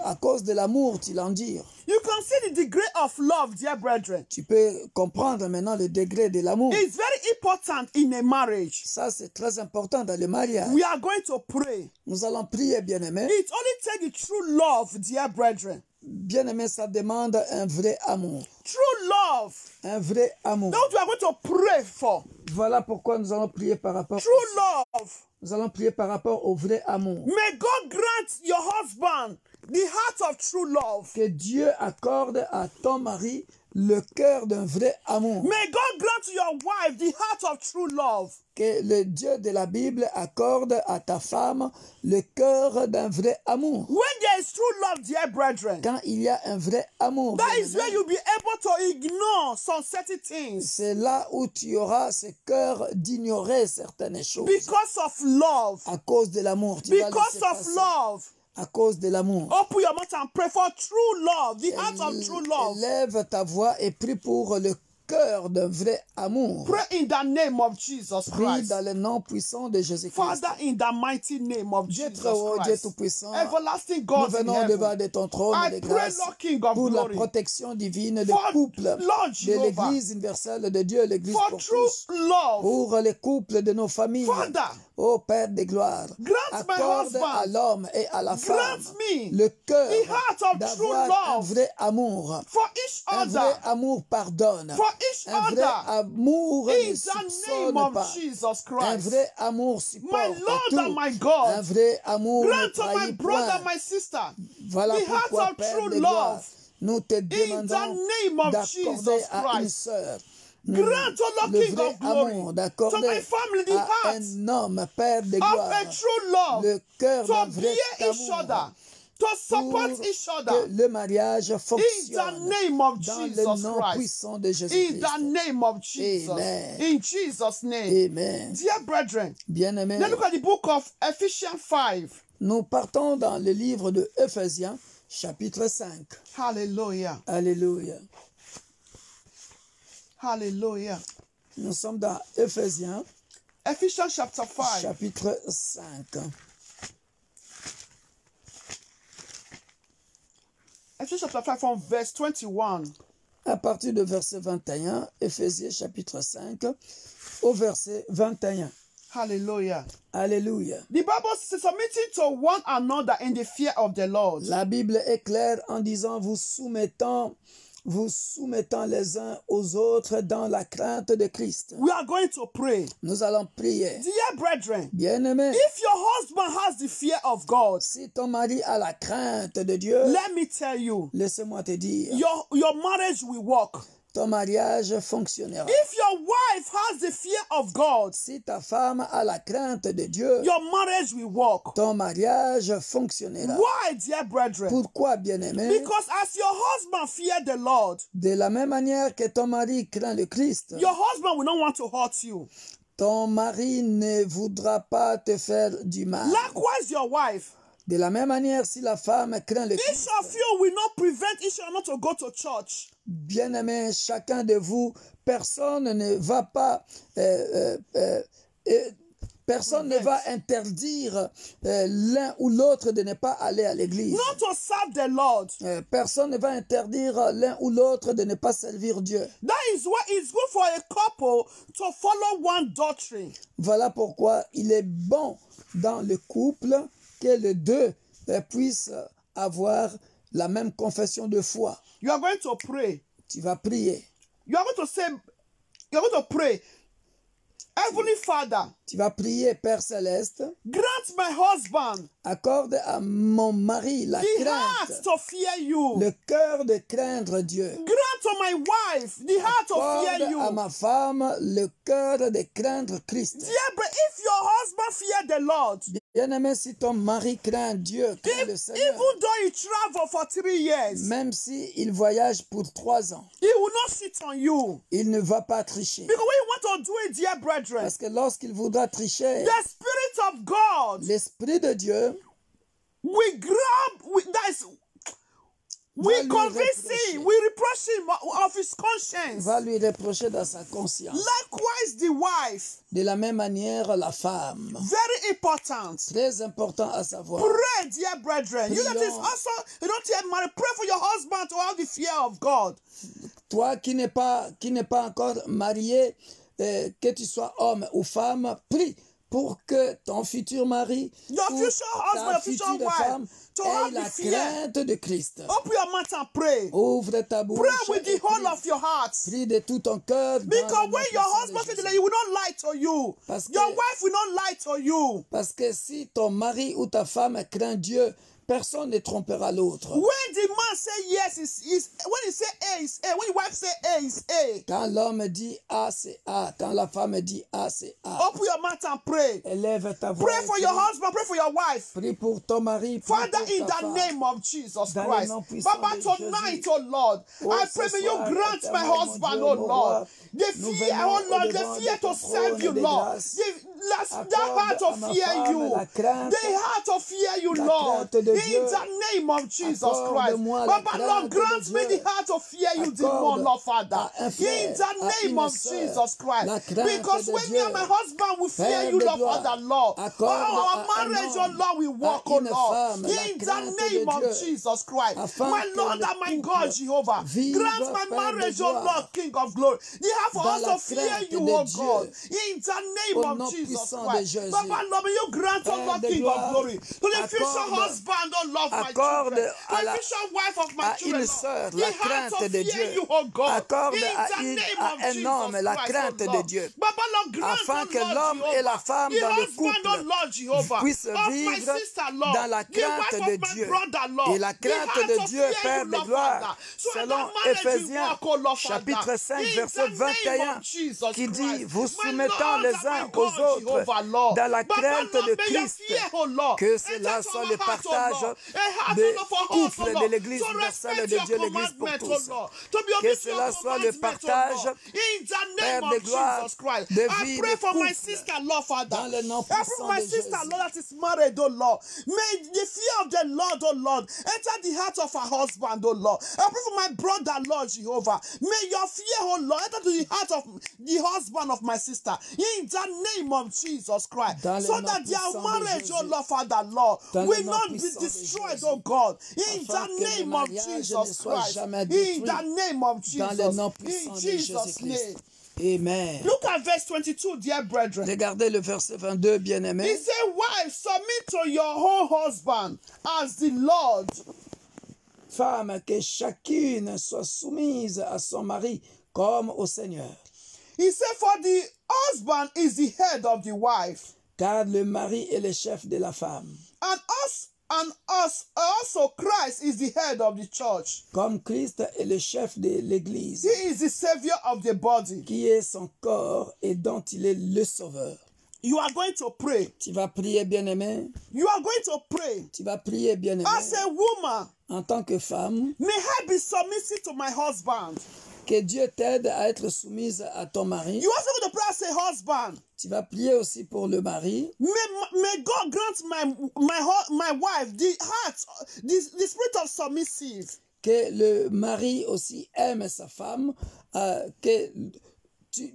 à cause de l'amour, tu l'endures. You can see the degree of love, dear brethren. Tu peux comprendre maintenant le degré de l'amour. It's very important in a marriage. Ça, c'est très important dans le mariage. We are going to pray. Nous allons prier, bien-aimé. It only takes the true love, dear brethren. Bien-aimé, ça demande un vrai amour. True love. Un vrai amour. That's what we are going to pray for. Voilà pourquoi nous allons prier par rapport. True love. Nous allons prier par rapport au vrai amour. May God grant your husband the heart of true love. Que Dieu accorde à ton mari le cœur d'un vrai amour. May God grant your wife the heart of true love. Que le Dieu de la Bible accorde à ta femme le cœur d'un vrai amour. When there is true love, dear brethren, Quand il y a un vrai amour, that is bien-aimé, where you'll be able to ignore some certain things c'est là où tu auras ce cœur d'ignorer certaines choses. because of love. À cause de l'amour, tu vas Because laisser of passer. love. À cause de l'amour. Open your mouth and pray for true love, the heart of true love. Lève ta voix et prie pour le cœur d'un vrai amour. Pray in the name of Jesus Prie Christ. dans le nom puissant de Jésus-Christ. Father, in the mighty name of Dieu Jesus très haut, Dieu Christ. tout-puissant, Everlasting nous God in venons devant heaven. de ton trône I de pray, grâce Lord King of pour la glory, protection divine des for couples Lord de Jehovah, l'Église universelle de Dieu, l'Église for pour true tous, love. pour les couples de nos familles. Father, Ô Père de gloire, grant my accorde à husband, l'homme et à la femme grant me le cœur the heart of true d'avoir un love vrai amour. for each Un vrai other, amour pardonne. for each Un vrai other, amour ne in the soupçonne name of pas. Jesus Un Christ. vrai amour supporte My Lord tout. and my God, Un vrai amour ne grant to my trahit brother, point. my sister, Voilà the heart pourquoi, of Père true de gloire, love, nous te in the demandons name of d'accorder Jesus à une Christ. sœur Grant, O Lord le King vrai of glory, amour, to d'accorder my family the à heart un homme, Père de of gloire, a true love, le cœur d'un to vrai bear each amour, other, to support pour each que other, le mariage in the fonctionne name of dans le Jesus nom Christ. puissant de In Jésus-Christ. the name of Jesus. Amen. In Jesus' name. Amen. Dear brethren, Bien-aimés, let's look at the book of Ephesians 5. nous partons dans le livre de Ephésiens, chapitre 5. Hallelujah. Alléluia. Hallelujah. Nous sommes dans Ephésiens, Ephesians chapter 5. chapitre 5. Ephesians chapter 5 from verse 21. À partir de verset 21, Ephésiens chapitre 5, au verset 21. Hallelujah. Alléluia. The Bible says, submitting to one another in the fear of the Lord. La Bible est claire en disant vous soumettant les uns aux autres dans la crainte de Christ. We are going to pray. Nous allons prier. Dear brethren, Bien-aimés, if your husband has the fear of God, si ton mari a la crainte de Dieu, let me tell you, laisse-moi te dire, your marriage will work. ton mariage fonctionnera. If your wife has the fear of God, Si ta femme a la crainte de Dieu, your marriage will work. ton mariage fonctionnera. Why, dear brethren? Pourquoi, bien-aimé? Because as your husband fear the Lord, De la même manière que ton mari craint le Christ, your husband will not want to hurt you. ton mari ne voudra pas te faire du mal. Likewise, your wife. De la même manière, si la femme craint le Each Christ, of you will not prevent each other not to go to church. bien-aimé, chacun de vous, personne ne va pas, personne ne va interdire l'un ou l'autre de ne pas aller à l'église. Not to serve the Lord. Personne ne va interdire l'un ou l'autre de ne pas servir Dieu. That is why it's good for a couple to follow one doctrine. Voilà pourquoi il est bon dans le couple que les deux puissent avoir la même confession de foi. You are going to pray. Tu vas prier. You are going to say, you are going to pray. Heavenly Father, Tu vas prier, Père Céleste, grant my husband accorde à mon mari la the heart crainte, to fear you. le cœur de craindre Dieu. Grant to my wife the heart to fear Accorde you. à ma femme le cœur de craindre Christ. Dear brother, if your husband fear the Lord, Bien-aimé, si ton mari craint Dieu, craint le Seigneur, even though he travel for 3 years, même s'il voyage pour 3 ans, he will not sit on you. il ne va pas tricher. Because when you want to do it, dear brethren, Parce que lorsqu'il voudra tricher, the Spirit of God l'Esprit de Dieu we Va lui convince reprocher. him, we reproach him of his conscience. va lui reprocher dans sa conscience. Likewise, the wife, De la même manière, la femme. very important. Très important à savoir. Pray, dear brethren. You that is Prions. also, you don't yet married, pray for your husband to have the fear of God. Toi qui n'es pas encore marié, que tu sois homme ou femme, prie pour que ton futur mari Your ou future husband, ta your future future wife, femme to ait have la the fear. crainte de Christ. Open your mouth and pray. Ouvre ta bouche Pray with the et whole prie. of your heart. Prie de tout ton cœur. dans le Because nom when your puissant de husband says Jésus. that, he will not lie to you. Parce que- Your wife will not lie to you. Parce que si ton mari ou ta femme craint Dieu, personne ne trompera l'autre. When the man say yes, when he say A, is A. When the wife say A, is A. Quand l'homme dit A, c'est A. Quand la femme dit A, c'est A. Open your mouth and pray. Élève ta voix. Pray for your husband, pray for your wife. Prie pour ton mari. Prie Father, pour in ta the femme. name of Jesus Dans le Christ. nom puissant Baba, de tonight, Jésus. oh Lord, Oh, I ce pray may you soir, grant my éternel, mon husband, Dieu, oh mon Lord, roi, the nous fear, venons oh Lord, the au-devant fear de to ton serve you, trône de Lord. grâce. That Accorde heart à of ma fear femme you. la crainte, The heart of fear you, la Lord. crainte de In Dieu. the name of Jesus Christ. Accorde-moi la Baba, Lord, crainte de grant me Dieu. the heart of fear you did more, Accorde Lord Father. à un frère, In à the name une of sœur, Jesus Christ. la crainte Because de when me Dieu. and my husband will fear Père you, de Lord gloire, Father, Lord. accorde Our à un marriage, oh homme, Lord, we walk, à oh une Lord. femme, la In the crainte name de of Dieu, Jesus Christ. afin My que Lord le and my couple God, Jehovah. vive, Grant my Père de marriage, oh gloire, Lord, King of glory. The heart for dans us la to fear crainte you, de oh Dieu. God. In the name Au of nom Jesus puissant de Christ. Jésus. Baba, Lord, may you grant, oh Père Lord, de King of gloire, glory, to the future accorde husband, oh Lord, my accorde children, to à the la- future wife of my à children, une Lord. sœur The la heart crainte of de fear Dieu. you, oh God. Accorde In à the name of un Jesus homme la Christ, crainte oh de Lord. Dieu. Baba, Lord, grant, Afin oh que Lord, l'homme et la Jehovah, femme the dans le husband, couple oh Lord, Jehovah, puissent of my vivre sister, Lord, dans la the crainte wife de of my Dieu. brother, Lord, Et la the crainte heart de of Dieu, fear Père you, de Lord, gloire, Father. So in selon that marriage we Éphésiens walk, oh Lord, Father. chapitre 5, In verset the name 21, of Jesus qui dit, Christ. vous My soumettant Lord les and my uns God, aux autres Jehovah, Lord. dans la Baba, crainte Lord, de may your Christ, fear, oh Lord, que enter cela to soit our le heart, oh partage Lord. A heart, oh des Lord, for us, oh couples de Lord, l'Église to universelle respect de your Dieu, l'Église pour commandment, oh tous. Lord, to be Que obedient to cela your soit le commandment, oh partage Lord. In the name Père de of gloire, Jesus Christ, de I vie pray de for my couple sister, Lord, Father. dans le nom I pray for puissant my de sister, Jésus. Lord, that is married, oh Lord. May the fear of the Lord, oh Lord, enter the heart of her husband, oh Lord. I pray for my brother, Lord Jehovah. May your fear, oh Lord, enter to the heart of the husband of my sister. In the name of Jesus Christ. Dans le So nom that their puissant de marriage, oh Jésus. Lord, Father, Lord, Dans le will nom not be puissant de destroyed, Jésus. oh God. In Afin the que le name of mariage ne Jesus soit Christ. jamais In détruit. the name of Dans le Jesus. nom In puissant de Jesus' name. Jésus-Christ. Amen. Look at verse 22, dear brethren. Regardez le verset 22, bien-aimé. He said, wives, submit to your whole husband as the Lord. Femme, que chacune soit soumise à son mari comme au Seigneur. He said, for the husband is the head of the wife. Car le mari est le chef de la femme. And us also Christ is the head of the church. Comme Christ est le chef de l'Église, He is the savior of the body. qui est son corps et dont il est le sauveur. You are going to pray. Tu vas prier, bien-aimé. You are going to pray. Tu vas prier, bien-aimé. As a woman, En tant que femme, may I be submissive to my husband. que Dieu t'aide à être soumise à ton mari. You also going to pray as a husband. Tu vas prier aussi pour le mari. May God grant my wife the heart, the spirit of submissive. Que le mari aussi aime sa femme. Que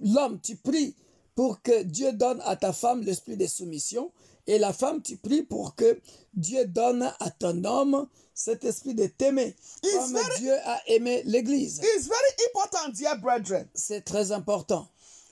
l'homme, tu pries pour que Dieu donne à ta femme l'esprit de soumission. Et la femme, tu pries pour que Dieu donne à ton homme cet esprit de t'aimer. Comme Dieu a aimé l'Église. It's very important, dear brethren. C'est très important.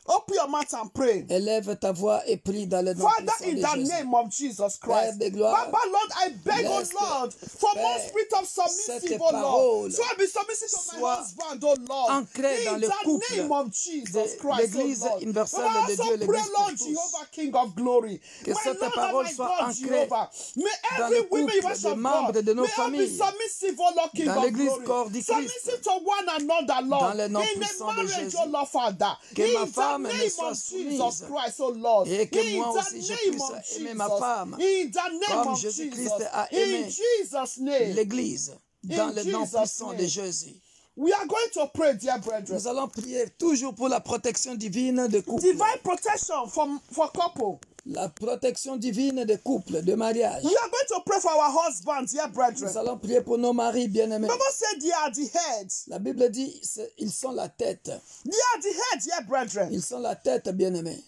Open your mouth and pray. Élève ta voix et prie dans le nom Father, puissant in de the Jésus. name of Jesus Christ. Père de gloire, Baba, Lord, I beg, oh laisse Lord, for more Père, spirit of submissive, cette oh Lord. parole So I be submissive to my soit husband, oh Lord. ancrée dans In le the couple name of Jesus de Christ, l'Église oh Lord. universelle But I de also Dieu, pray, l'Église pour Lord tous. Jehovah, King of glory. Que My cette Lord and parole my soit God, ancrée Jehovah. May dans every le woman, couple universe des of membres God, de nos may I be familles. submissive, oh Lord, King Dans of l'Église glory. corps du Christ. Submissive to one another, Lord. Dans le nom In puissant the de marriage, Jésus. oh Lord, Father. Que ma In femme the me name soit of Jesus soumise. Christ, oh Lord. Et que In moi the aussi je name puisse of aimer Jesus. ma femme. In the name Comme of Jésus-Christ Jesus. a In aimé Jesus' name. l'Église. Dans In le nom Jesus' puissant de name. Jésus. We are going to pray, dear brethren. Nous allons prier toujours pour la protection divine de couple. Divine protection for couple. La protection divine des couples, de mariage. We are going to pray for our husbands, dear brethren. Nous allons prier pour nos maris bien-aimés. The Bible said they are the heads. La Bible dit ils sont la tête. They are the heads, dear brethren. Ils sont la tête, bien-aimés.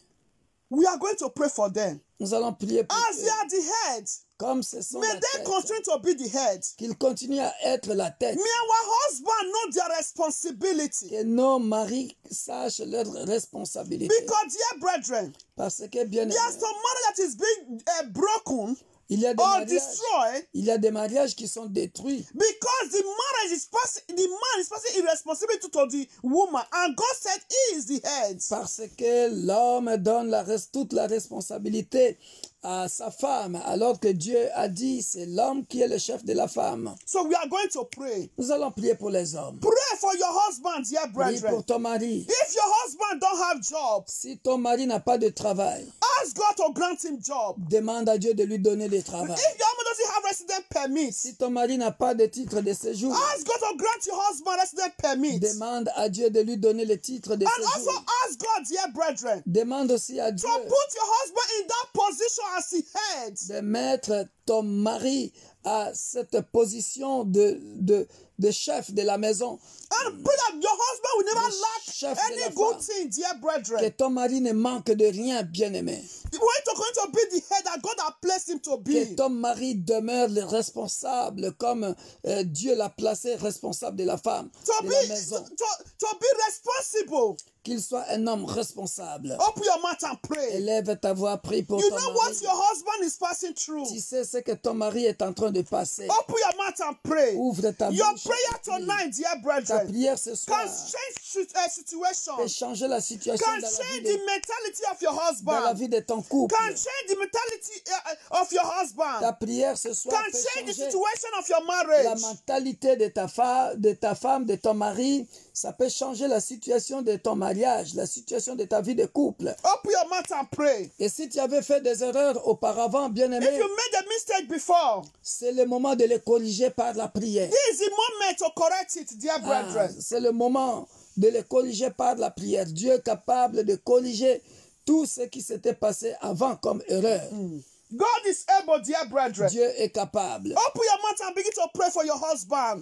We are going to pray for them. Nous allons prier pour As eux. they are the heads, Comme ce sont may la they tête. continue to be the heads. Qu'ils continuent à être la tête. May our husband know their responsibility. Que nos maris sachent leur responsabilité. Because, dear brethren, Parce que, bien-aimés, there's some marriage that is being broken il y a or destroyed des mariages qui sont détruits. because the man is passing irresponsibility to the woman, and God said He is the head. Parce que l'homme donne toute la responsabilité à sa femme, alors que Dieu a dit c'est l'homme qui est le chef de la femme. So we are going to pray. Nous allons prier pour les hommes. Pray for your husband, dear Prie brethren. pour ton mari. If your husband don't have job, Si ton mari n'a pas de travail, ask God to grant him job. demande à Dieu de lui donner des travail. If your husband doesn't have resident permit, Si ton mari n'a pas de titre de séjour, ask God to grant your husband resident permit. demande à Dieu de lui donner le titre de And also séjour. ask God, dear brethren, Demande aussi à Dieu to put your husband in that position as he head. de mettre ton mari à cette position de chef de la maison. And pray that your husband will never chef lack de la any good femme. thing, dear Que brethren. ton mari ne manque de rien, bien-aimé. When you're going to be the head that God has placed him to Que be. ton mari demeure le responsable comme Dieu l'a placé responsable de la femme, To de be, la maison. to be responsible. Qu'il soit un homme responsable. Open your mouth and pray. Élève ta voix, prie pour You ton know mari. what your husband is passing through. Tu sais ce que ton mari est en train de passer. Open your mouth and pray. Ouvre ta Your bouche. prayer Prie. tonight, dear Ta brethren, prière ce soir can change a situation. peut changer la situation Can dans la, change vie the de, mentality of your dans la husband. vie de ton couple. Can change the mentality of your Ta husband. prière ce soir Can peut change the changer situation of your la marriage. mentalité de ta femme, de ton mari. Ça peut changer la situation de ton mariage, la situation de ta vie de couple. Open your mouth and pray. Et si tu avais fait des erreurs auparavant, If bien-aimé, you made a mistake before, c'est le moment de les corriger par la prière. this is the moment to correct it, dear brethren. C'est le moment de les corriger par la prière. Dieu est capable de corriger tout ce qui s'était passé avant comme erreur. God is able, dear brethren. Dieu est capable. Open your mouth and begin to pray for your husband.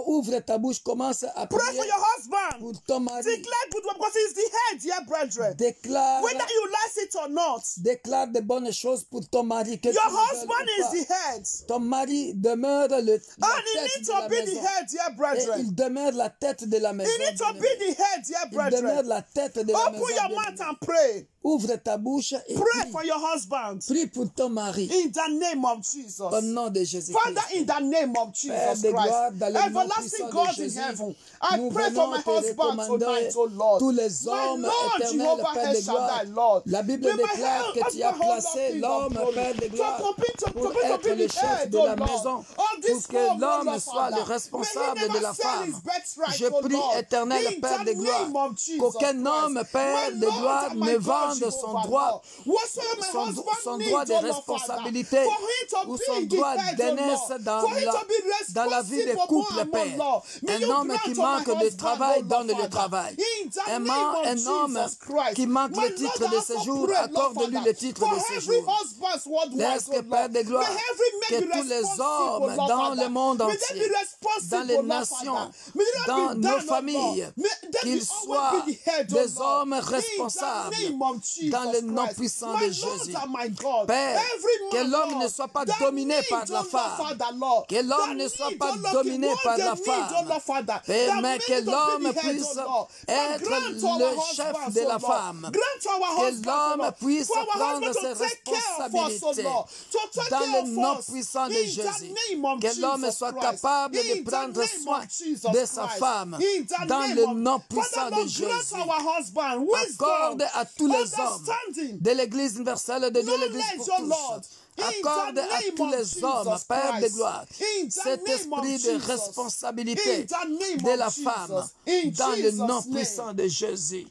Ouvre ta bouche, commence à Pray prier for your husband. pour ton mari. Declare good word because he's the head, dear brethren. Déclare, Whether you like it or not, déclare de bonnes choses pour ton mari. Que your tu ne veuilles husband ou pas. is the head. Ton mari demeure la And he tête needs de to la be the maison. head, dear Et brethren. il demeure la tête de la maison. He needs to be bien-aimé. the head, dear Il demeure brethren. la tête de la Open maison. your bien-aimé. mouth and pray. Ouvre ta bouche et Pray prie. for your husband. Prie pour ton mari. In the name of Jesus. Au nom de Jésus-Christ. Father, in the name of Père Jesus de gloire, Christ, dans le nom everlasting puissant de God in Jésus, heaven, I nous pray for my venons te husband recommander tonight, oh Lord. tous les My hommes Lord, éternels, Jehovah Père de gloire. Shaddai, Lord. La Bible May my déclare que tu as husband hold up placé King of l'homme, glory, Père de gloire, to pour be être the le chef head, de oh la Lord, maison, of pour this que home, l'homme Lord, soit le Father. responsable May he de la never sell femme. his birthright, Je oh prie, Lord. éternel In Père the de gloire, name of Jesus qu'aucun Christ. homme, Père My de Lord gloire, and my ne God, vende Jehovah, son Lord. droit, Whatsoever my son husband droit needs, de oh Lord, responsabilité Father, for him to ou be son the droit head, oh d'aînesse Lord, dans for him to be dans la vie des responsible couples, more and more, Père. Lord. May Un you homme grant qui to my manque de husband, travail oh Lord, donne le Father. travail. In the Un name of homme Jesus Christ. qui manque My le titre Lord, de I also séjour, pray, Lord, accorde-lui Father, le titre for de every séjour. husband worldwide, Laisse que oh Père Lord. de gloire, May every man que be tous les responsible, hommes Lord, dans Father. le monde May they entier, be responsible, dans les Lord, nations, Father. May they dans not be nos done, oh familles, Lord. May they qu'ils be soient always be the head, oh des Lord. hommes In the responsables name of Jesus dans le nom Christ. puissant My de Lord Jésus. and my God. Père, Every que man, l'homme ne Lord, soit pas that dominé needs, par oh la Lord, femme. Father, Lord. Que l'homme That ne soit needs, pas oh Lord, dominé what par they la need, femme. oh Lord, Father. Père, That mais many que to be l'homme the head, puisse oh Lord. But être grant to our le chef husbands, de oh la Lord. femme. Grant to our Que husbands, oh l'homme Lord. puisse For our prendre husbands ses to take care of us, oh responsabilités Lord. To take dans care le of nom us. puissant de In Jésus. the name of Que l'homme Jesus soit Christ. capable In de the prendre name soin of Jesus de sa Christ. femme In the dans name le of- nom Father, puissant de Lord, grant Jésus. our husband wisdom, Accorde à tous les hommes understanding, de l'Église universelle de Dieu, l'Église knowledge, pour oh Lord. tous. In Accorde the à name tous of les hommes, Jesus Père de Christ. gloire, In the cet name of esprit de Jesus. responsabilité In the name de of la Jesus. femme In dans le Jesus' nom name. puissant de Jésus.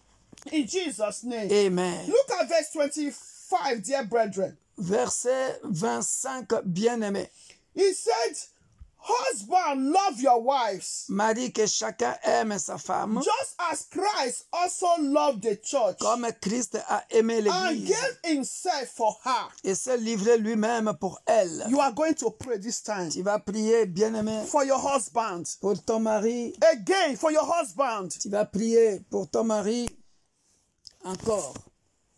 In Jesus' name. Amen. Look at verse 25, dear brethren. Verset 25, bien-aimé. He said, husband, love your wives, Marie, que chacun aime sa femme, just as Christ also loved the church comme Christ a aimé and l'Église gave himself for her. et s'est livré lui-même pour elle. You are going to pray this time Tu vas prier, bien-aimé, for your husband. pour ton mari. Again, for your husband. Tu vas prier pour ton mari encore.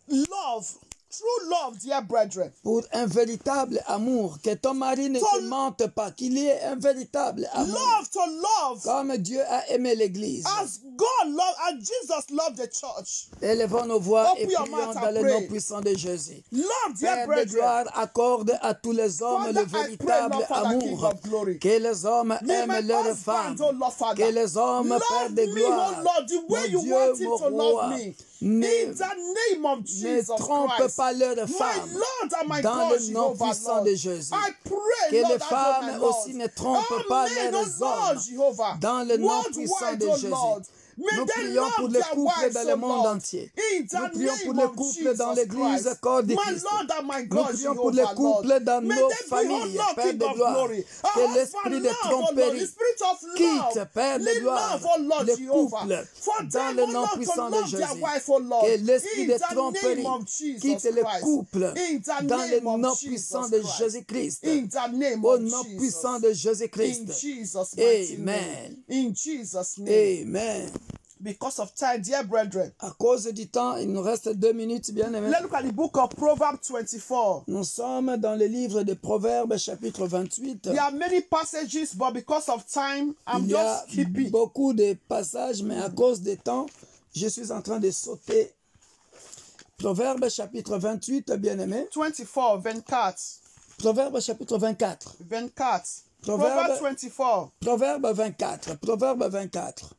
Love, true love, dear brethren. Pour un véritable amour. Que ton mari ne te mente pas. Qu'il y ait un véritable amour. Love to love Comme Dieu a aimé l'Église. as God loved, as Jesus loved the church. Élevons nos voix et Open your prions mouth dans and le pray. nom puissant de Jésus. Love, dear Père de brethren. gloire, accorde à tous les hommes Father, le I pray, véritable Lord, Father, King amour. of glory. Que les hommes May aiment my leurs husband, femmes. oh Lord, Father, Que les hommes, love Père de me, gloire, oh Lord, the way mon you Dieu, want him mon to love roi, me. Ne, In the name of ne Jesus trompe Christ. pas leurs My femmes. Lord and my Dans God, le nom Jehovah, puissant Lord. de Jésus. I pray, Que Lord, les that femmes my Lord. aussi ne trompent pas Amen, leurs oh Lord, hommes. Jehovah. Dans le nom puissant Worldwide, de oh Jésus. Lord. May Nous they prions pour love les their couples wives, dans oh le monde Lord. entier. In Nous the prions pour name les of couples dans Jesus l'église Christ. corps de My Christ. Lord and my Nous God, prions pour les Jehovah, Lord. couples dans May nos they be, oh familles, Lord, Père King de of gloire. glory. A Que husband l'esprit de love, oh Lord, the tromperie spirit of quitte, love. Père de Let gloire, love, oh Lord, les Jehovah. couples For dans them, le oh nom Lord, to puissant de love their Jésus. wife, oh Lord. Que l'esprit In de the tromperie name of Jesus quitte les Christ. couples In the dans le name nom of puissant Jesus de Christ. Jésus-Christ. In the name Au of nom Jesus. puissant de In Jésus-Christ. Jesus' mighty name. Amen. In Jesus' name. Amen. Because of time, dear brethren, À cause du temps, il nous reste 2 minutes, bien aimés. let's look at the book of Proverbs 24. Nous sommes dans le livre de Proverbes, chapitre 28. There are many passages, but because of time, I'm Il y a just skipping. beaucoup de passages, mais à cause du temps, je suis en train de sauter. Proverbes, chapitre 28, bien aimé. 24, 24. Proverbes, chapitre 24. 24. Proverbs Proverbs 24. Proverbe 24. Proverbe 24.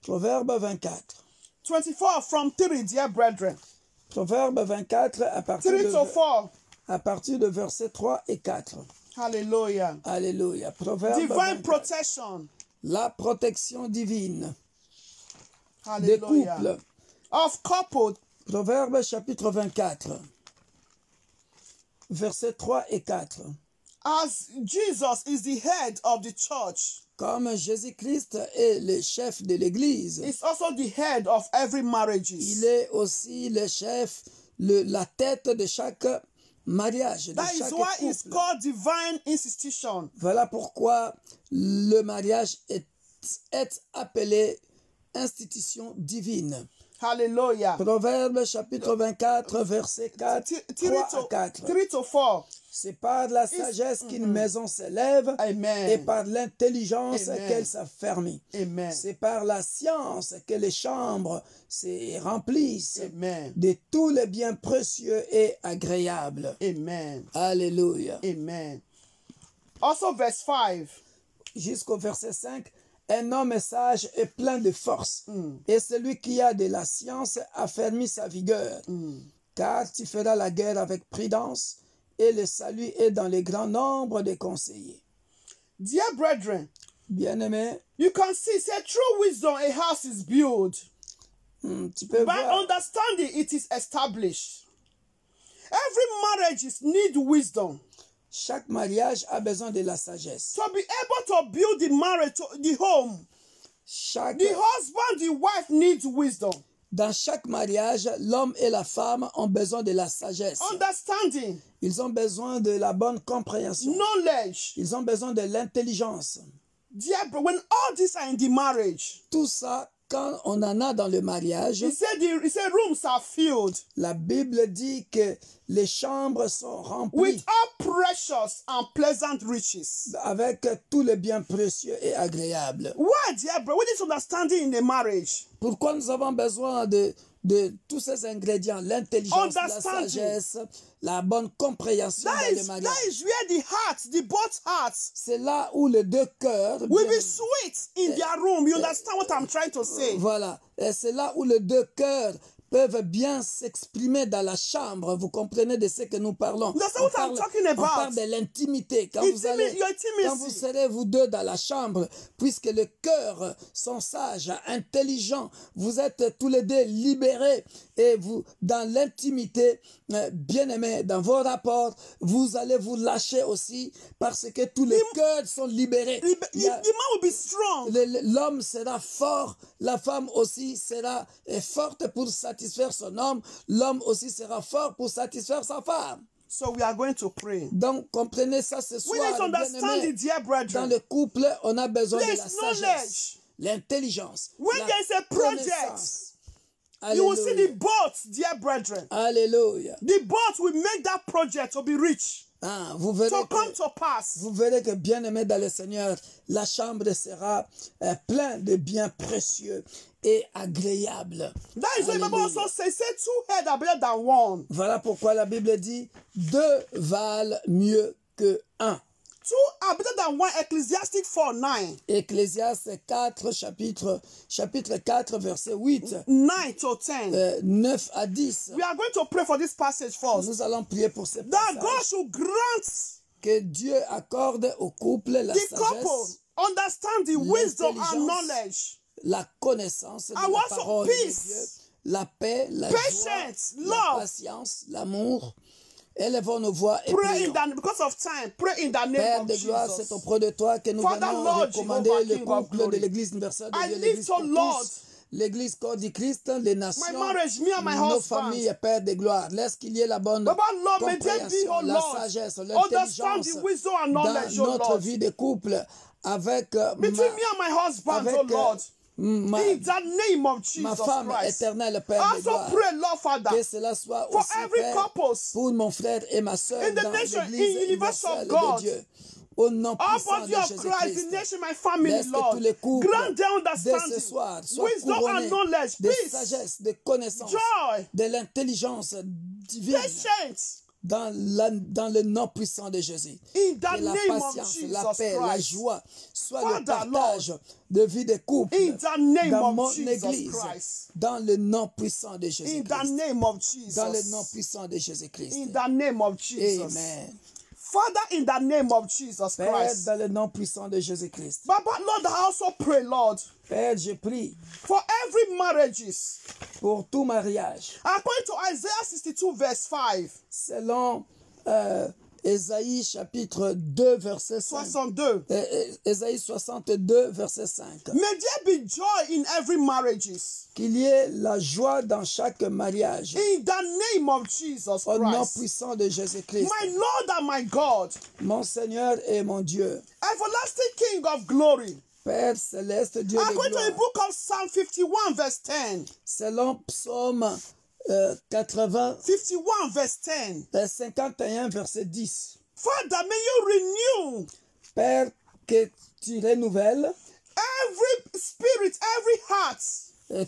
Proverbe 24. 24 from 3, dear brethren. Proverbe 24 3 to 4. à partir de versets 3 et 4. Hallelujah. Alléluia. Proverbe Divine 24. protection. La protection divine des Hallelujah. couples. Of couple. Proverbe chapitre 24. Versets 3 et 4. As Jesus is the head of the church, Comme Jésus-Christ est le chef de l'Église, he's also the head of every marriage. il est aussi le chef, la tête de chaque mariage, de That is chaque why it's couple. called divine institution. Voilà pourquoi le mariage est appelé institution divine. Hallelujah. Proverbe chapitre 24, verset 4, 3 à 4. 3 to 4. C'est par la sagesse qu'une maison s'élève Amen. et par l'intelligence Amen. qu'elle s'affermit. Amen. C'est par la science que les chambres se remplissent Amen. de tous les biens précieux et agréables. Amen. Alléluia. Amen. Also verse 5. Jusqu'au verset 5. Un homme sage est plein de force, et celui qui a de la science affermit sa vigueur. Car tu feras la guerre avec prudence, et le salut est dans le grand nombre des conseillers. Dear brethren, Bien-aimé, you can see, say, through wisdom a house is built. tu peux By voir, understanding it is established. Every marriage need wisdom. chaque mariage a besoin de la sagesse. To be able to build the marriage, the home, Chaque, the husband, the wife needs wisdom. dans chaque mariage, l'homme et la femme ont besoin de la sagesse. Understanding, Ils ont besoin de la bonne compréhension. knowledge. Ils ont besoin de l'intelligence. Dear, when all these are in the marriage, Tout ça, quand on en a dans le mariage, he said rooms are filled la Bible dit que les chambres sont remplies with all precious and pleasant riches. avec tous les biens précieux et agréables. Why, dear bro? What is understanding in a marriage? Pourquoi nous avons besoin de tous ces ingrédients, l'intelligence, la Understanding. sagesse, la bonne compréhension dans le mariage? That is where the hearts, the both hearts, C'est là où les deux cœurs, will be sweet in their room. You understand what I'm trying to say? voilà, et c'est là où les deux cœurs peuvent bien s'exprimer dans la chambre. Vous comprenez de ce que nous parlons. That's On what I'm parle, talking on about. parle de l'intimité. Quand Intimate, vous allez, your intimacy. quand vous serez vous deux dans la chambre, puisque le cœur sont sages, intelligents, vous êtes tous les deux libérés et vous, dans l'intimité, bien aimés, dans vos rapports, vous allez vous lâcher aussi parce que tous les cœurs sont libérés. The man will be strong. L'homme sera fort, la femme aussi sera forte pour satisfaire son homme, l'homme aussi sera fort pour satisfaire sa femme. So we are going to pray. Donc, comprenez ça ce We need to soir, understand bien-aimés. it, dear Dans brethren. le couple, on a besoin de There la is sagesse, knowledge. l'intelligence, When la there is a project, connaissance. you will see the Alléluia. boat, dear brethren. Alléluia. The boat will make that project to be rich, Ah, vous verrez to come que, to pass. vous verrez que bien aimé dans le Seigneur, la chambre sera pleine de biens précieux et agréables. That is why the Bible Alléluia. also says, say two heads are better than one. Voilà pourquoi la Bible dit deux valent mieux que un. Two are better than one. Ecclesiastic 4:9. Ecclésiaste 4, chapitre 4, verset 8. 9 to 10. 9 à 10. We are going to pray for this passage first. Nous allons prier pour ce That passage. God should grant Que Dieu accorde au couple la the couple sagesse, understand the wisdom and l'intelligence, knowledge, la connaissance de and la also parole de peace, Dieu, la paix, la patience, joie, la love. patience, l'amour. Élevons nos voix et Pray prions. because of time. Pray in the name Père of de gloire, c'est Jesus. auprès de toi que nous Father, venons Lord, recommander Jehovah, le King of couple glory. de l'Église universelle de I Dieu, lift, l'Église pour oh Lord, tous, l'Église corps du Christ, les my nations, marriage, me and my nos husband. familles, Père de gloire. Laisse qu'il y ait la bonne Baba, Lord, may there be, compréhension, oh la Lord, sagesse, understand l'intelligence the wisdom and knowledge, dans oh notre Lord. vie de couple avec Between me and my husband, oh Lord. In the name of ma Jesus femme Christ. éternelle, Père de Also gloire. pray, Lord Father, Que cela soit for aussi, every Père, couples pour mon frère et ma soeur in the dans nation, l'Église in universe of universelle God. de Dieu. Au nom All puissant body de of Christ, the Jésus-Christ. nation, my family, Laisse que Lord. tous les couples Grant them dès ce understanding, soir soient wisdom and couronnés knowledge, de peace, sagesse, de connaissance, joy, de l'intelligence divine patience. dans le nom puissant de Jésus. In the Que la name of patience, la Jesus paix, la Christ. joie soit le Father, partage de vie des couples In the name dans of mon Jesus Église, Christ. dans le nom puissant de In the Jésus-Christ. name of Dans le nom Jesus. puissant de Jésus-Christ. In the name of Jesus. Amen. Father, in the name of Jesus Père, Christ. dans le nom puissant de Jésus-Christ. Baba, Lord, I also pray, Lord, Père, je prie for every marriages. pour tout mariage. According to Isaiah 62 verse 5. Selon Ésaïe chapitre 2, verset 5. 62. Ésaïe 62, verset 5. May there be joy in every marriages. Qu'il y ait la joie dans chaque mariage. In the name of Jesus Au nom Christ. puissant de Jésus-Christ. My Lord and my God. Mon Seigneur et mon Dieu. Everlasting King of glory. Père céleste, Dieu de According to the gloire. book of Psalm 51 verse 10. Selon Psaume 80, 51 verse 10. 51, verset 10. Father, may you renew Père, que tu renouvelles every spirit, every heart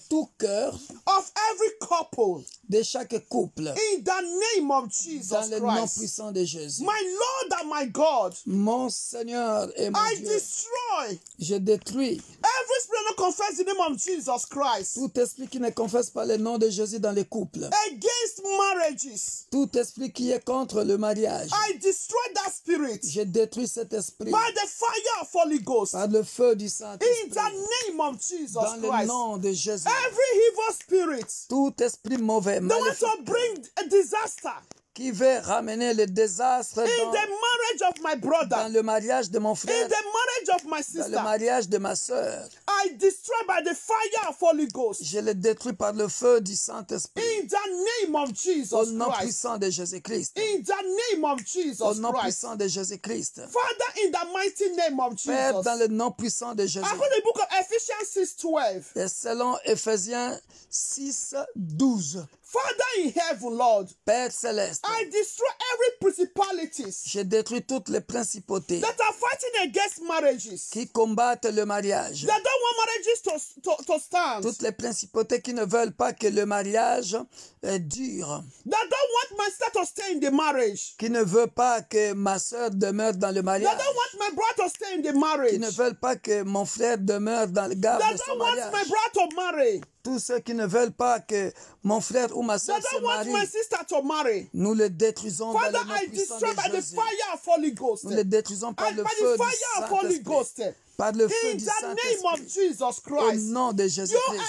tout cœur of every couple. de chaque couple In the name of dans Jesus le nom Christ. puissant de Jésus. My Lord and my God. Mon Seigneur et mon I Dieu, destroy je détruis every spirit that confess the name of Jesus Christ tout esprit qui ne confesse pas le nom de Jésus dans les couples. against marriages. Tout esprit qui est contre le mariage. I destroy that spirit Je détruis cet esprit by the fire of Holy Ghost. par le feu du In Saint-Esprit. the name of Jesus Dans le Christ. nom de Jésus. Every evil spirit Tout esprit mauvais, that want maléfique, to bring a disaster qui veut ramener le désastre in the marriage of my dans brother, le mariage de mon in frère, the marriage of my dans le sister, mariage de ma sœur. I destroy by the fire of Holy Ghost. Je le détruis par le feu du Saint-Esprit. In the name of Au Jesus nom Christ. puissant de Jésus-Christ. In the name of Au Jesus nom Christ. puissant de Jésus-Christ. Father, in the mighty name of Père, Jesus. dans le nom puissant de Jésus. According to the book of Ephesians 6:12. Et selon Éphésiens 6, 12. Father in heaven, Lord, Père céleste, I destroy every principalities je détruis toutes les principautés that are fighting against marriages. qui combattent le mariage. That don't want marriages to stand. Toutes les principautés qui ne veulent pas que le mariage dure. That don't want my sister to stay in the marriage. Qui ne veulent pas que ma soeur demeure dans le That mariage. don't want my brother to stay in the marriage. Qui ne veulent pas que mon frère demeure dans le garde That de son don't want mariage. my brother to marry. Tous ceux qui ne veulent pas que mon frère ou ma soeur That se don't want my marie, sister to marry. nous le détruisons dans Father, le nom I puissant destroy by de the Jésus. fire of Holy Ghost. Nous le détruisons par And le by feu the du fire of Holy Saint-Esprit. Ghost. Par le feu In du the name of Saint-Esprit. Jesus Au Christ. nom de You Jésus-Christ.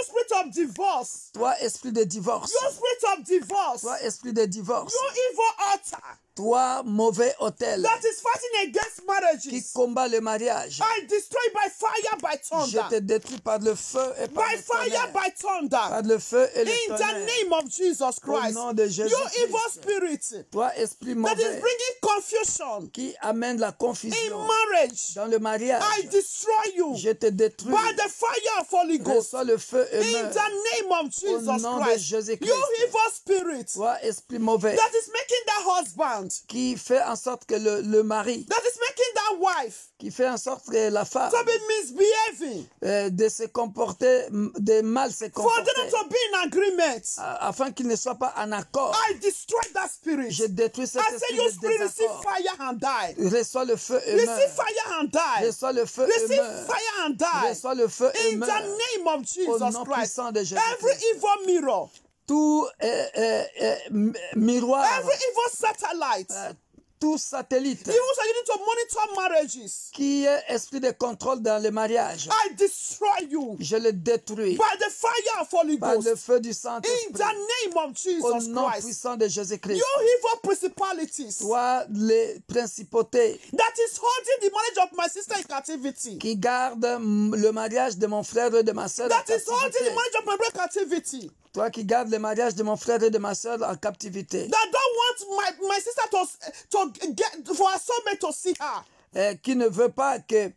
spirit of divorce. Toi, esprit de divorce. You spirit of divorce. Toi, esprit de divorce. You evil altar Toi, mauvais hôtel that is fighting against qui marriages. combat le mariage. I destroy by fire, by Je te thunder. détruis par le feu et par By le fire, tonnerre. by thunder. Par le feu et le In the tonnerre. name of Jesus Christ. nom de You Jésus-Christ. evil spirit Toi, esprit that is mauvais bringing confusion qui amène la in confusion marriage. dans le mariage. I destroy you Je te détruis. by the fire of Holy Ghost. Reçois le feu et In In meure. the name of Au Jesus nom de Christ. Jésus-Christ. You evil spirit Toi, esprit mauvais, that is making that husband, qui fait en sorte que le mari, that is making that wife qui fait en sorte que la femme to be misbehaving, de se comporter, de mal se for comporter, them to be in agreement. afin qu'il ne soit pas en accord. I destroy that spirit. Je détruis cet I say, esprit you de spirit, receive désaccord. fire and die. Reçois le feu et Receive meurt. fire and die. Reçois le feu et Receive meurt. fire and die. Reçois le feu et In the meurt. name of Au Jesus nom Christ. puissant de Every Jésus-Christ. evil mirror, Tout miroir, every evil satellite, tout satellite even so you need to monitor marriages, qui est esprit de contrôle dans le mariage, I destroy you je le détruis by the fire of Holy par le Ghost. feu du In Saint-Esprit. the name of Au Jesus nom Christ. puissant de Jésus-Christ. You evil principalities Toi, les principautés that is holding the marriage of my sister in captivity, qui gardent le mariage de mon frère et de ma soeur en that is holding the captivité. marriage of my brother in captivity, Toi qui gardes le mariage de mon frère et de ma soeur en captivité. that don't want my sister to get for her soulmate to see her. Qui ne veut pas que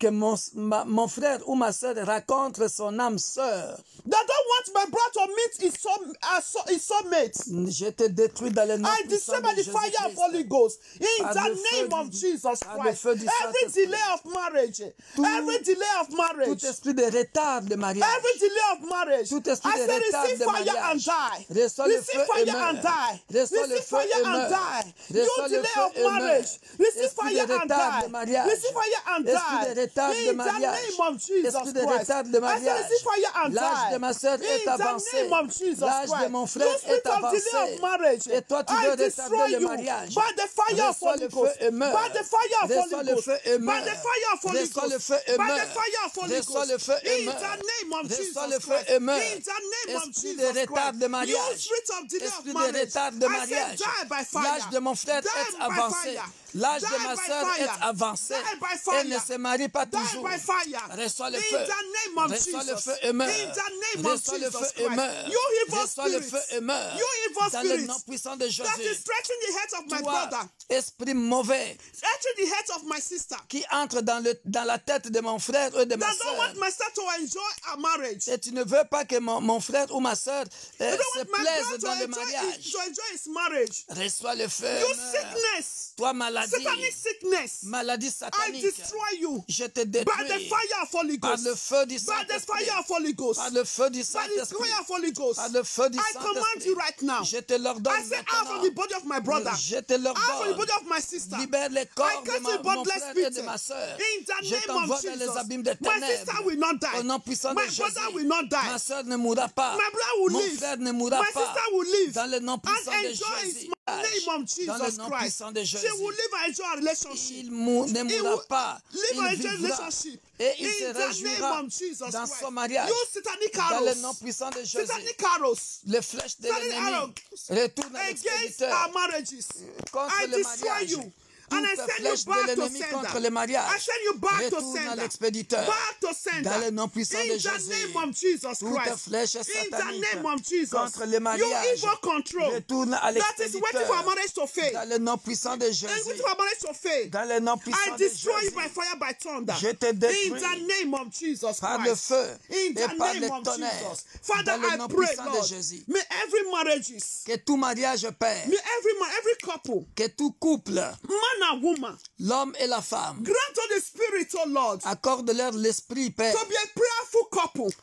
mon frère ou ma soeur rencontre son âme sœur. That don't want my brother to meet his soulmate. Je te détruis dans le nom I puissant destroy by de the fire of Jésus-Christ. Holy Ghost. In Par the le feu name of du- Jesus par le Christ. feu du Every Saint-Esprit. delay of marriage. Every delay of marriage. Tout esprit de retard de mariage. Every delay of marriage. Tout esprit I de say retard receive de fire and mariage. die. Reçois le Receive feu et fire and meurt. die. Reçois le Receive feu fire et and meurt. die. Reçois You le delay feu of et meurt. marriage. Receive Esprit fire de and retard de die. mariage. Receive fire and Esprit de die. retard de In the mariage. name of Jesus Esprit de Christ. retard de I say mariage. receive fire and L'âge die. de ma sœur est In the avancé. name of Jesus L'âge de Christ. mon frère You spirit est of delay avancé. of marriage. Et toi, tu I veux destroy retarder le you mariage. by the fire of Reçois Holy le feu Ghost. et meurt. By the fire of Reçois Holy le Ghost. feu et By meurt. the fire of Holy Reçois le Ghost. feu et By the meurt. fire of Holy Reçois Ghost. le feu et In meurt. the name of Reçois Jesus le feu Christ. et meurt. In the name of Esprit de Jesus retard Christ. de You mariage. spirit of delay of Esprit de marriage. retard de I say mariage. die by fire. L'âge de mon frère Die est by avancé. fire. L'âge de Die ma by sœur fire. est avancé. Die by fire. Elle ne se marie pas Die toujours. by fire. Reçois le In feu. the name of Reçois le Jesus. feu et meurt. In the name of Reçois le Jesus feu et Christ. meurt. You evil Reçois le spirits. feu et meurt. You evil Dans le nom spirits. puissant de That is Jésus. stretching the head of my Toi, brother. esprit mauvais, Stretching the head of my sister. qui entre dans la tête de mon frère et de ma That don't sœur. want my sister to enjoy a marriage. Et tu ne veux pas que mon frère ou ma sœur I don't se want my plaise brother dans le to mariage. enjoy his marriage. Reçois le feu. You meurt. sickness. Toi, maladie. Satanic sickness. Maladie I satanique. destroy you Je te by the détruis. fire of Holy Par Ghost. le feu du By the Saint-Esprit. fire of Holy Ghost. Par le feu du By the Saint-Esprit. fire of Holy Ghost. Par le feu du I command Saint-Esprit. you right now. Je te l'ordonne I say out from maintenant. the body of my brother. Je te Out from the l'ordonne. body of my sister. Libère les I corps de cancel mon bloodless frère et de spirit. ma sœur. In the Je name t'envoie of dans les Jesus. abîmes de My sister ténèbres. will not die. Au nom puissant My de brother Jésus. will not die. Ma sœur ne mourra pas. My brother will Mon live. frère ne mourra My pas. sister will live. Dans le nom puissant And de enjoy his Jésus. name of Dans le Jesus nom Christ. puissant de She Jésus. will live and enjoy a relationship. Il ne He mourra will pas. live Il and enjoy a vivra. relationship. Et il In se the name réjouira of Jesus dans Christ. son mariage. You satanic Dans le nom arrows. puissant de Jésus. Satanic arrows. Les flèches de Satanic l'ennemi arrows retournent à against l'expéditeur. our marriages. Contre I le destroy mariage. you. And I Toute send you flèche de back to l'ennemi contre sender. le mariage I send you back to retourne à sender. l'expéditeur. Back to sender. Dans le nom puissant In de the Jésus. name of Jesus Toute Christ. flèche In the satanique name of Jesus. contre le You mariage evil control. retourne à That is waiting for l'expéditeur. a marriage to fail. Dans le nom puissant de And Jésus. waiting for a marriage to fail. Dans le nom I puissant de destroy you Jésus. by fire, by thunder. Je te In détruis the name of Jesus par le Christ. feu In et the par name le of tonnerre. Jesus. Father, Dans le I nom pray, puissant de Lord, Jésus. may every marriages, Que tout mariage père, may every couple, que tout couple, man and woman, l'homme et la femme, grant to the Spirit, oh Lord, accorde-leur l'esprit, Père, to be a prayerful couple,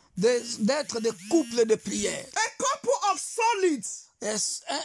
d'être des couples de prière. a couple of solids,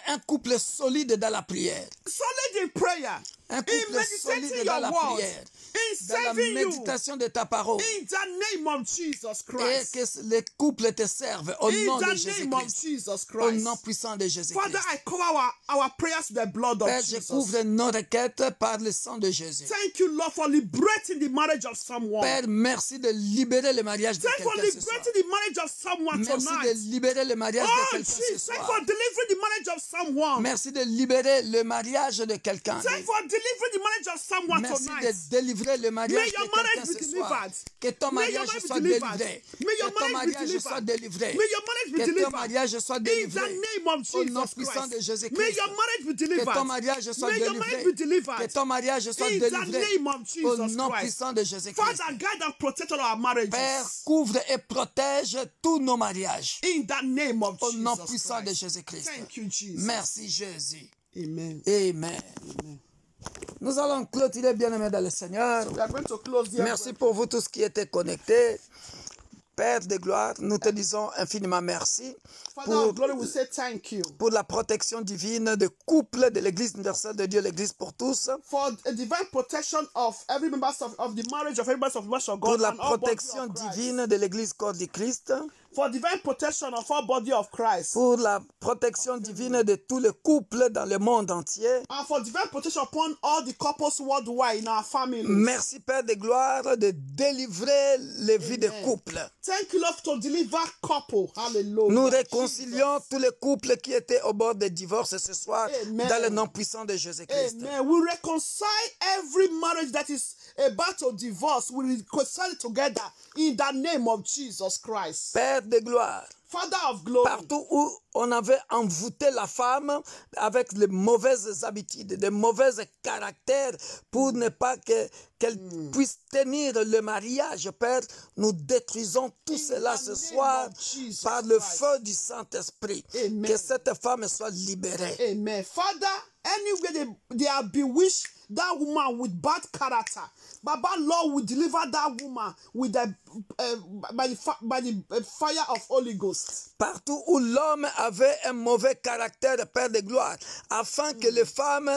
Un couple solide dans la prière. solid in prayer, Un in couple solide meditating dans your la word, prière. in Dans la serving you, méditation de ta parole. in the name of Jesus Et Christ. que les couples te servent au In nom de the name of Jésus-Christ. Jesus Au Christ. nom puissant de Jésus-Christ. Father, I cover our prayers with the blood of Père, je Jesus. couvre nos requêtes par le sang de Jésus. Thank you, Lord, for liberating the marriage of someone. Père, merci de libérer le mariage de Thank you for quelqu'un ce soir. liberating the marriage of someone Merci tonight. de libérer le mariage de Oh, quelqu'un ce Jesus, thank you soir. for delivering the marriage of someone. Merci de libérer le mariage de quelqu'un. Thank you for delivering the marriage of someone Merci tonight. de délivrer le May mariage your de quelqu'un marriage be ce soir. delivered. Que ton May your mariage marriage be soit delivered. délivré. May your Que ton marriage be mariage soit delivered. délivré. May your marriage be Que ton delivered. mariage soit In the délivré. name of Au nom Jesus puissant de Christ. Jésus-Christ. May your marriage be Que delivered. ton mariage soit May your délivré. marriage be delivered. Que ton mariage soit In the délivré. name of Au Jesus nom Christ. puissant de Jésus-Christ. Father, guide and protect all our marriages. Père, couvre et protège tous nos mariages. In the name of Au nom Jesus puissant de Christ. Jésus-Christ. Thank you, Jesus. Merci Jésus. Amen. Amen. Amen. Nous allons clôturer, bien-aimés dans le Seigneur. We are going to close here. Merci pour vous tous qui étaient connectés. Père de gloire, nous te disons infiniment merci Father of glory, we say thank you pour la protection divine de couple de l'Église universelle de Dieu, l'Église pour tous. for a divine protection of every member of the marriage of every member of the Church of Pour God la and all body protection of Christ. divine de l'Église corps du Christ. For divine protection of all body of Christ. Pour la protection divine de tous les couples dans le monde entier. And for divine protection upon all the couples worldwide in our families. Merci Père de gloire de délivrer les vies des couples. Thank you, Lord, to deliver couple. Hallelujah. Nous réconcilions tous les couples qui étaient au bord des divorces ce soir. Amen. Dans le nom puissant de Jésus-Christ. Amen. We reconcile every marriage that is about to divorce. We reconcile it together in the name of Jesus Christ. Père de gloire, Father of glory. partout où on avait envoûté la femme avec les mauvaises habitudes, de mauvais caractères pour ne pas qu'elle puisse tenir le mariage, Père, nous détruisons tout cela ce soir par le feu du Saint-Esprit. Amen. Que cette femme soit libérée. Amen. Father, anywhere they are bewitched that woman with bad character, Baba Lord will deliver that woman with the by the fire of Holy Ghost. Partout où l'homme avait un mauvais caractère, Père de gloire, afin que les femmes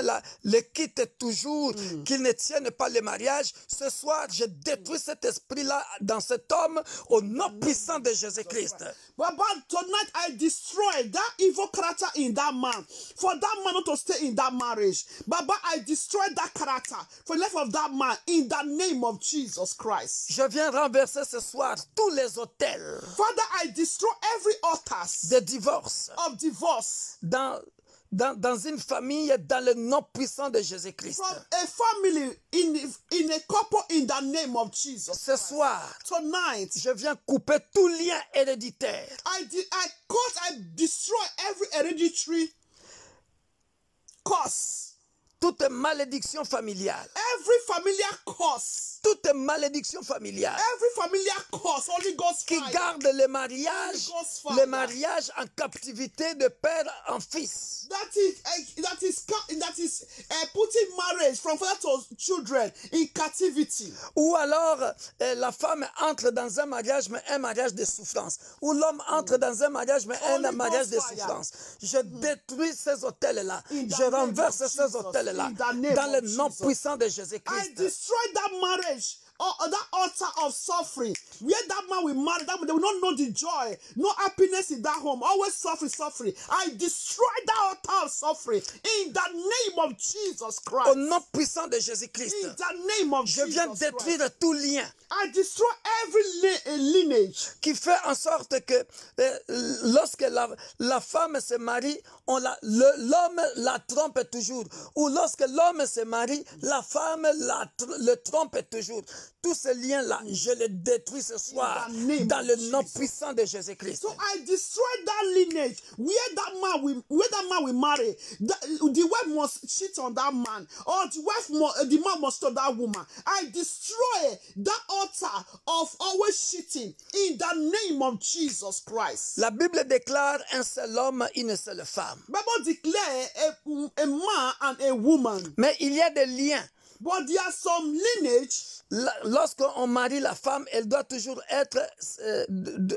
le quittent toujours, qu'ils ne tiennent pas le mariage, ce soir, je détruis cet esprit-là dans cet homme au nom puissant de Jésus-Christ. Baba, tonight I destroy that evil character in that man. For that man not to stay in that marriage. Baba, I destroy that character for the life of that man in the name of Jesus Christ. Je viens renverser ce soir tous les autels Father, I destroy every altars de divorce of divorce dans une famille dans le nom puissant de Jésus-Christ. from a family in a couple in the name of Jesus. Ce soir, Tonight, je viens couper tout lien héréditaire. I destroy every hereditary curse. Toute malédiction familiale. Every familiar curse. Toute malédiction familiale. Every familiar curse. Holy Ghost Qui fire. garde le mariage en captivité de père en fils. That is putting marriage from father to children in captivity. Ou alors la femme entre dans un mariage, mais un mariage de souffrance. Ou l'homme entre dans un mariage, mais un mariage de souffrance. Je détruis ces hôtels-là. Je renverse ces hôtels-là. Dans le nom puissant de I Jésus-Christ. destroy that marriage. Or that altar of suffering, where that man will marry, that man, they will not know the joy, no happiness in that home, always suffering. I destroy that altar of suffering in the name of Jesus Christ. Au nom puissant de Jésus-Christ. In the name of Je viens Jesus détruire Christ. tout lien I destroy every lineage qui fait en sorte que lorsque la femme se marie, l'homme la trompe toujours. Ou lorsque l'homme se marie, la femme le trompe toujours. Tous ces liens-là, je les détruis ce soir dans le nom puissant de Jésus-Christ. So I destroy that lineage where that man will marry. The wife must cheat on that man, or the man must cheat on that woman. I destroy that altar of always cheating in the name of Jesus Christ. La Bible déclare un seul homme, une seule femme. Bible declare a man and a woman. Mais il y a des liens. But there are some lineage. Lorsqu'on marie la femme, elle doit toujours être,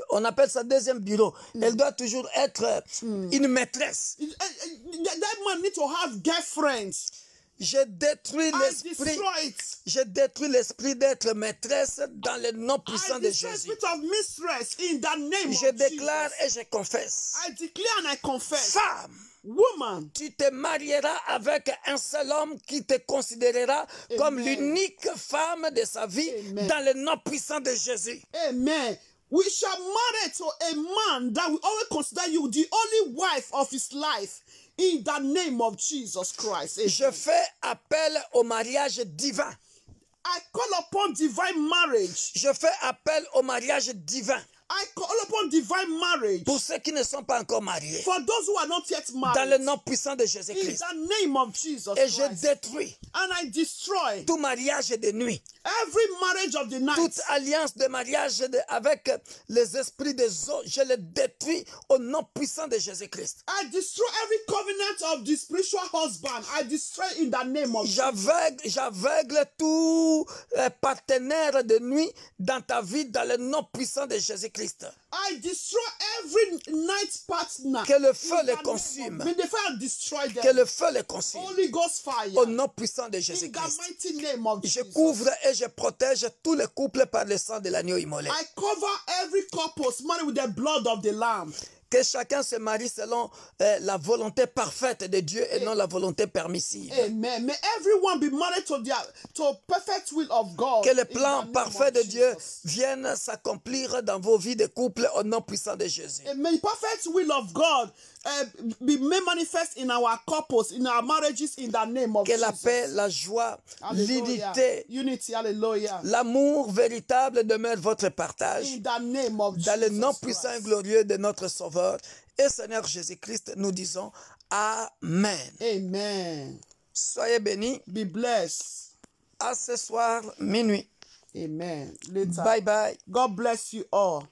on appelle ça deuxième bureau, elle doit toujours être une maîtresse. That man need to have girlfriends. Je détruis l'esprit d'être maîtresse dans le nom puissant de Jésus. Je déclare et je confesse. I declare and I confess. Femme, woman, tu te marieras avec un seul homme qui te considérera comme l'unique femme de sa vie. Amen. Dans le nom puissant de Jésus. Amen. We shall marry to a man that will always consider you the only wife of his life in the name of Jesus Christ. Amen. Je fais appel au mariage divin. I call upon divine marriage. Je fais appel au mariage divin. I call upon divine marriage. Pour ceux qui ne sont pas encore mariés. For those who are not yet married. Dans le nom puissant de In Jésus-Christ. the name of Jesus Et je Christ. détruis And I destroy tout mariage de nuit. every marriage of the night. Toute alliance de mariage avec les esprits des eaux, je le détruis au nom puissant de Jésus-Christ. I destroy every covenant of the spiritual husband. I destroy in the name of J'aveugle tout partenaire de nuit dans ta vie dans le nom puissant de Jésus-Christ. I destroy every night partner. Que le feu les consume. May the fire destroy them. Que le feu les consume. Holy Ghost fire. Au nom puissant de In the Jésus-Christ. mighty name of Je Jesus. couvre et je protège tous les couples par le sang de l'agneau immolé. I cover every couple married with the blood of the lamb. Que chacun se marie selon la volonté parfaite de Dieu et non la volonté permissive. Amen. May everyone be married to perfect will of God. Que le In the plan name parfait of de Dieu Jesus. vienne s'accomplir dans vos vies de couple au nom puissant de Jésus. And may the perfect will of God be made manifest in our couples, in our marriages, in the name of Que la Jesus. paix, la joie, Hallelujah. l'unité, Unity, hallelujah. l'amour véritable demeure votre partage. In the name of Dans le Jesus nom puissant et Christ. glorieux de notre Sauveur et Seigneur Jésus-Christ, nous disons Amen. Amen. Soyez bénis. Be blessed. À ce soir, minuit. Amen. Later. Bye bye. God bless you all.